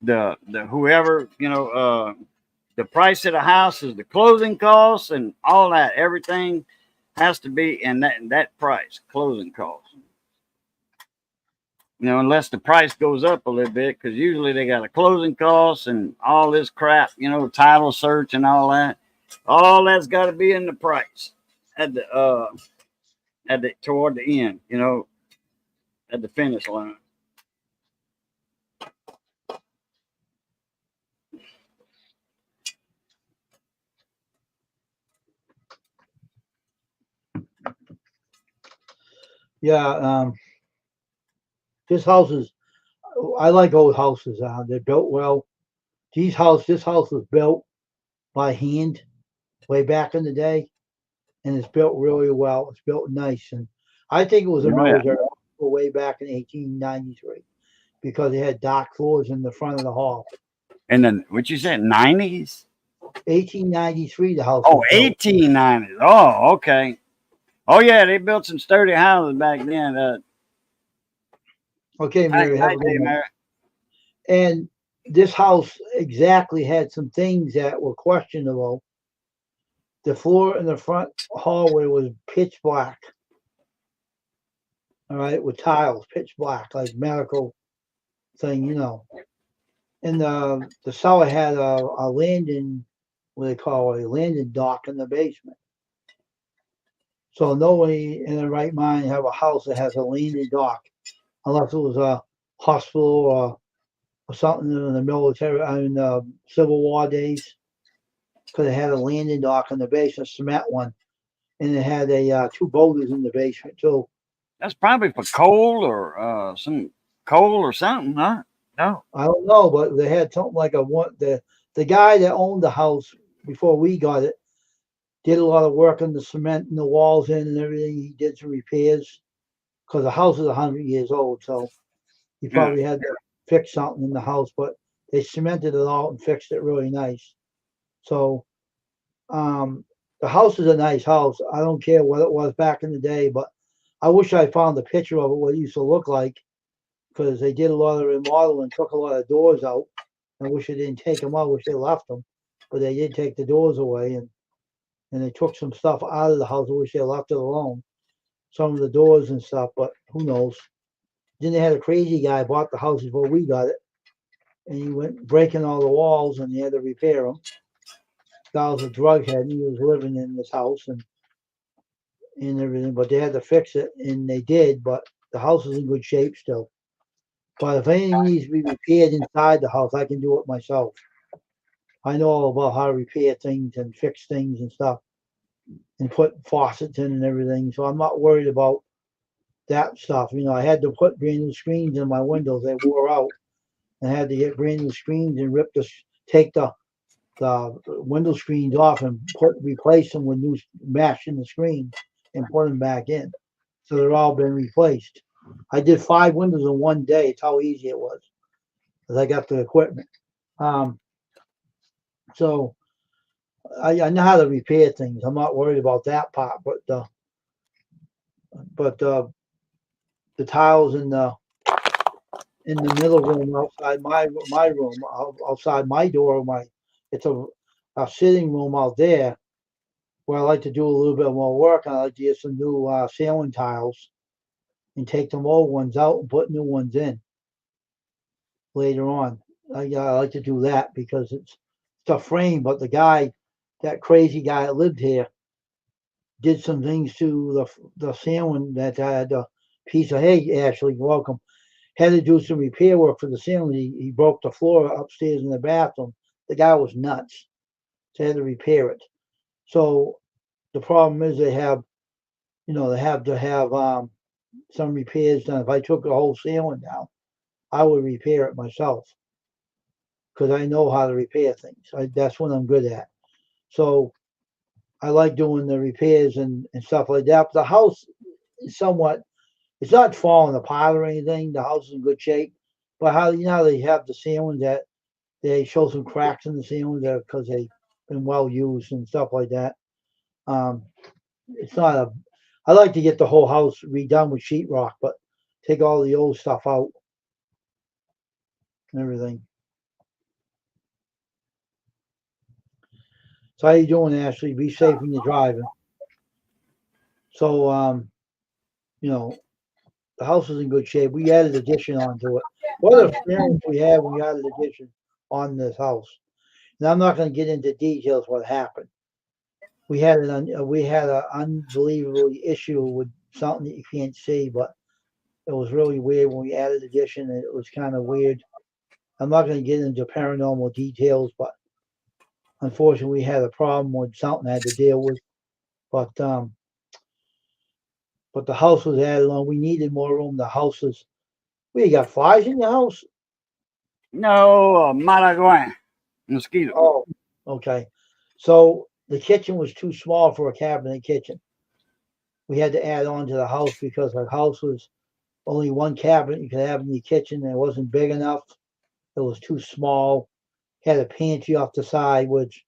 S2: The whoever the price of the house is the closing costs and all that. Everything has to be in that price, closing costs. Unless the price goes up a little bit, because usually they got a closing costs and all this crap, title search and all that. All that's got to be in the price at the toward the end, at the finish line.
S1: Yeah, this house is. I like old houses. They're built well. This house was built by hand way back in the day, and it's built really well. It's built nice, and I think it was a
S2: Oh, yeah.
S1: military hospital way back in 1893 because it had dark floors in the front of the hall.
S2: And then what you said, 90s?
S1: 1893, the house
S2: Oh,
S1: was built.
S2: 1890s. Oh, okay. Oh, yeah, they built some sturdy houses back then.
S1: Okay, Mary, have a good one.
S2: Mary.
S1: And this house exactly had some things that were questionable. The floor in the front hallway was pitch black. All right, with tiles, pitch black, like medical thing, you know. And the cellar had a landing, what they call a landing dock in the basement. So nobody in their right mind have a house that has a landing dock, unless it was a hospital or something in the military, I mean, Civil War days, because it had a landing dock in the basement, cement one, and it had a two boaters in the basement too.
S2: That's probably for coal or some coal or something, huh? No.
S1: I don't know, but they had something like a one. The guy that owned the house before we got it did a lot of work on the cement and the walls in and everything. He did some repairs because the house is 100 years old, so he
S2: Yeah.
S1: probably had to fix something in the house. But they cemented it all and fixed it really nice. So the house is a nice house. I don't care what it was back in the day, but I wish I found a picture of it, what it used to look like, because they did a lot of remodeling, took a lot of doors out. I wish they didn't take them out. I wish they left them, but they did take the doors away, and they took some stuff out of the house. I wish they left it alone, some of the doors and stuff. But who knows? Then they had a crazy guy bought the house before we got it, and he went breaking all the walls, and he had to repair them. Guy was a drug head, and he was living in this house and everything. But they had to fix it, and they did. But the house is in good shape still. But if anything needs to be repaired inside the house, I can do it myself. I know all about how to repair things and fix things and stuff and put faucets in and everything. So I'm not worried about that stuff. You know, I had to put brand new screens in my windows. They wore out. I had to get brand new screens and take the window screens off and replace them with new mesh in the screen and put them back in. So they're all been replaced. I did 5 windows in one day. It's how easy it was because I got the equipment. So I know how to repair things. I'm not worried about that part. But the tiles in the middle room outside my room, outside my door, it's a sitting room out there where I like to do a little bit more work. I like to get some new ceiling tiles and take them old ones out and put new ones in later on. I like to do that because it's a frame. But that crazy guy that lived here, did some things to the ceiling that I had a piece of, hey, Ashley, welcome. Had to do some repair work for the ceiling. He broke the floor upstairs in the bathroom. The guy was nuts. So I had to repair it. So the problem is they have to have some repairs done. If I took the whole ceiling down, I would repair it myself because I know how to repair things. That's what I'm good at. So I like doing the repairs and stuff like that. But the house is it's not falling apart or anything. The house is in good shape. But how they have the ceilings that they show some cracks in the ceilings because they've been well used and stuff like that. It's not a. I like to get the whole house redone with sheetrock, but take all the old stuff out and everything. So how you doing, Ashley? Be safe when you're driving. So the house is in good shape. We added addition onto it. What experience we had when we added addition on this house. And I'm not going to get into details what happened. We had an unbelievable issue with something that you can't see, but it was really weird when we added addition. It was kind of weird. I'm not going to get into paranormal details, but unfortunately, we had a problem with something I had to deal with. But the house was added on. We needed more room. The house is. You got flies in your house?
S2: No, Malaguan mosquito.
S1: Oh, okay. So the kitchen was too small for a cabinet kitchen. We had to add on to the house because our house was only one cabinet you could have in your kitchen, and it wasn't big enough. It was too small. Had a pantry off the side, which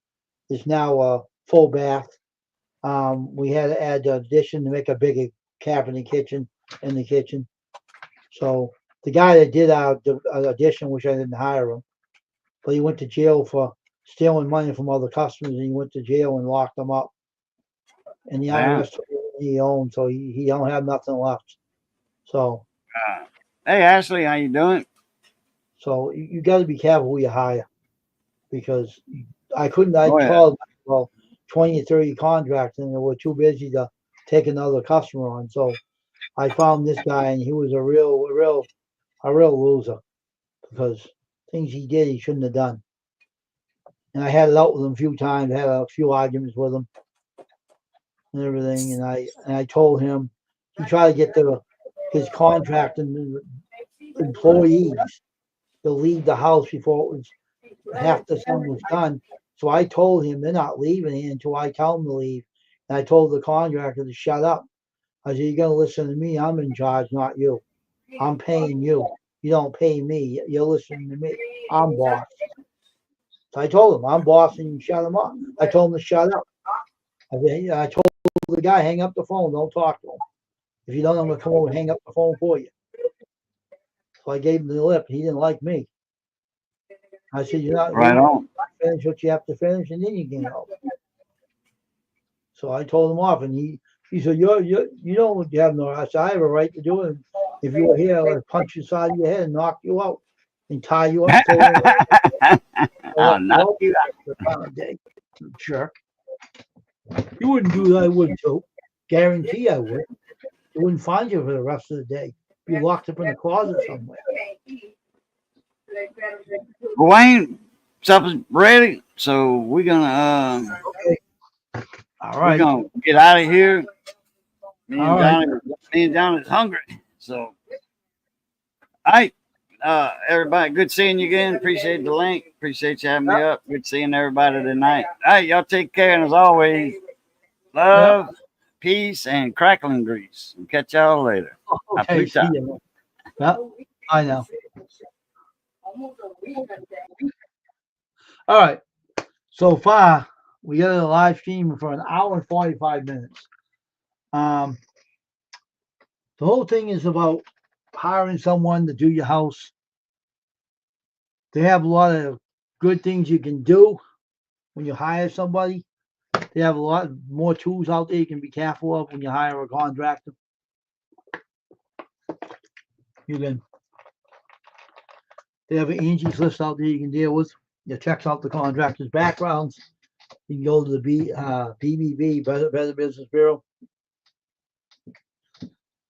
S1: is now a full bath. We had to add the addition to make a bigger cabinet kitchen in the kitchen. So the guy that did our addition, which I didn't hire him, but he went to jail for stealing money from other customers, and he went to jail and locked them up. And the
S2: Wow.
S1: IRS took everything he owned, so he don't have nothing left. So
S2: Hey, Ashley, how you doing?
S1: so you got to be careful who you hire, because I couldn't. I
S2: Oh, yeah.
S1: called 20 or 30 contracts, and they were too busy to take another customer on. So I found this guy, and he was a real loser, because things he did he shouldn't have done. And I had it out with him a few times, had a few arguments with him and everything. And I told him he tried to get his contract and employees to leave the house before it was half the sum was done. So I told him they're not leaving here until I tell them to leave. And I told the contractor to shut up. I said, you're going to listen to me. I'm in charge, not you. I'm paying you. You don't pay me. You're listening to me. I'm boss. So I told him, I'm boss, and you shut him up. I told him to shut up. I told the guy, hang up the phone. Don't talk to him. If you don't, I'm going to come over and hang up the phone for you. So I gave him the lip. He didn't like me. I said, you're not
S2: Right on.
S1: finish what you have to finish, and then you can go. So I told him off, and he said, you don't have no. I said, I have a right to do it. If you were here, I'd punch you side of your head and knock you out and tie you up.
S2: I'll knock you out.
S1: Jerk. You wouldn't do that, I would too. Guarantee I would. They wouldn't find you for the rest of the day. Be locked up in a closet somewhere.
S2: Wayne, supper's ready, so we're gonna
S1: All
S2: we're
S1: right.
S2: gonna get out of here. Me
S1: All right.
S2: and Johnny's hungry, so all right. Everybody, good seeing you again. Appreciate the link. Appreciate you having me up. Good seeing everybody tonight. All right, y'all take care, and as always, love, peace, and crackling grease. And catch y'all later.
S1: Okay, see you. Yeah, I know. All right. So far, we got a live stream for an hour and 45 minutes. The whole thing is about hiring someone to do your house. They have a lot of good things you can do when you hire somebody. They have a lot more tools out there you can be careful of when you hire a contractor. They have an Angie's List out there you can deal with. It checks out the contractor's backgrounds. You can go to the BBB, Better Business Bureau.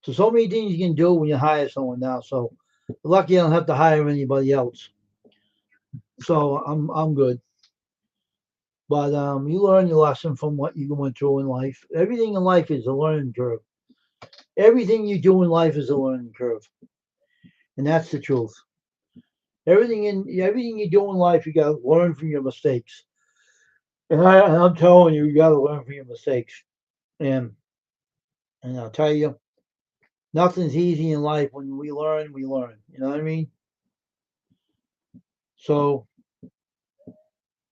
S1: So many things you can do when you hire someone now. So lucky I don't have to hire anybody else. So I'm good. But you learn your lesson from what you went through in life. Everything in life is a learning curve. Everything you do in life is a learning curve. And that's the truth. Everything you do in life, you gotta learn from your mistakes. And I'm telling you, you gotta learn from your mistakes. And I'll tell you, nothing's easy in life. When we learn, we learn. You know what I mean? So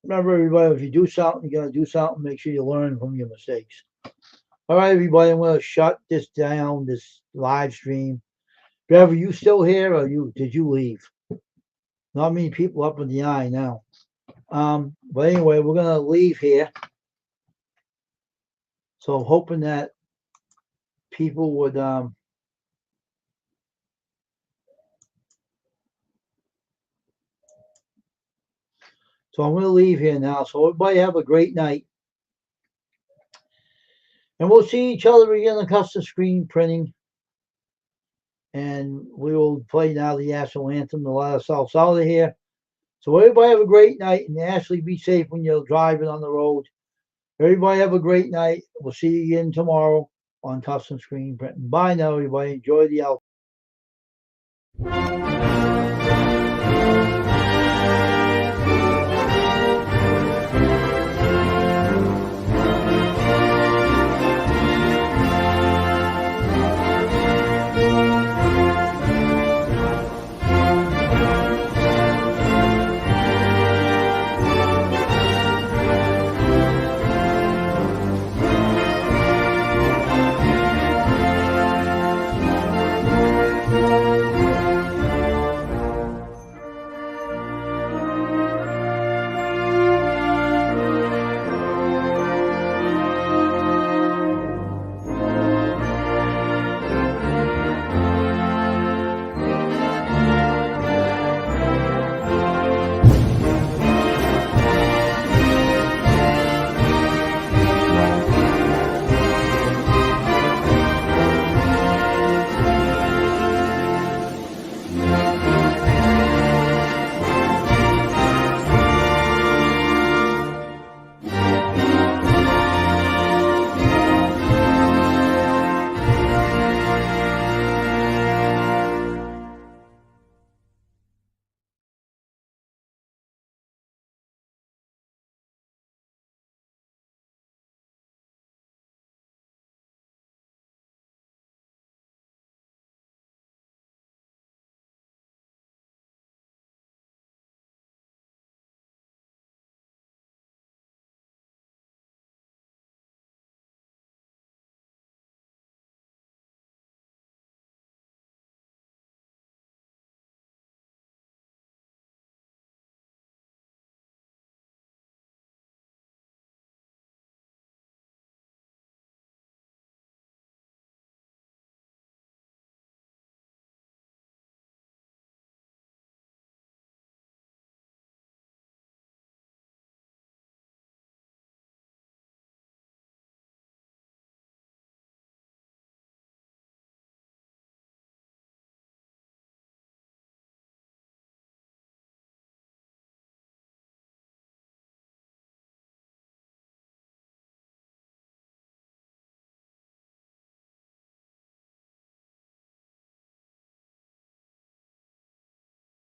S1: remember, everybody, if you do something, you gotta do something. Make sure you learn from your mistakes. All right, everybody, I'm gonna shut this down, this live stream. Trevor, you still here, or did you leave? Not many people up in the eye now. But anyway, we're gonna leave here. So I'm hoping that people would so I'm gonna leave here now. So everybody have a great night. And we'll see each other again in custom screen printing. And we will play now the national anthem to let ourselves out of here. So everybody have a great night, and Ashley, be safe when you're driving on the road. Everybody have a great night. We'll see you again tomorrow on Custom Screen Printing. Bye now, everybody. Enjoy the out.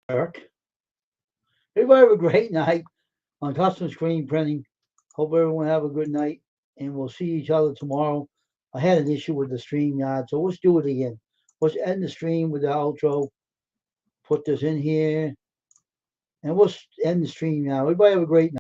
S1: work. Everybody have a great night on custom screen printing. Hope everyone have a good night, and we'll see each other tomorrow. I had an issue with the StreamYard, so let's do it again. Let's end the stream with the outro. Put this in here, and we'll end the stream now. Everybody have a great night.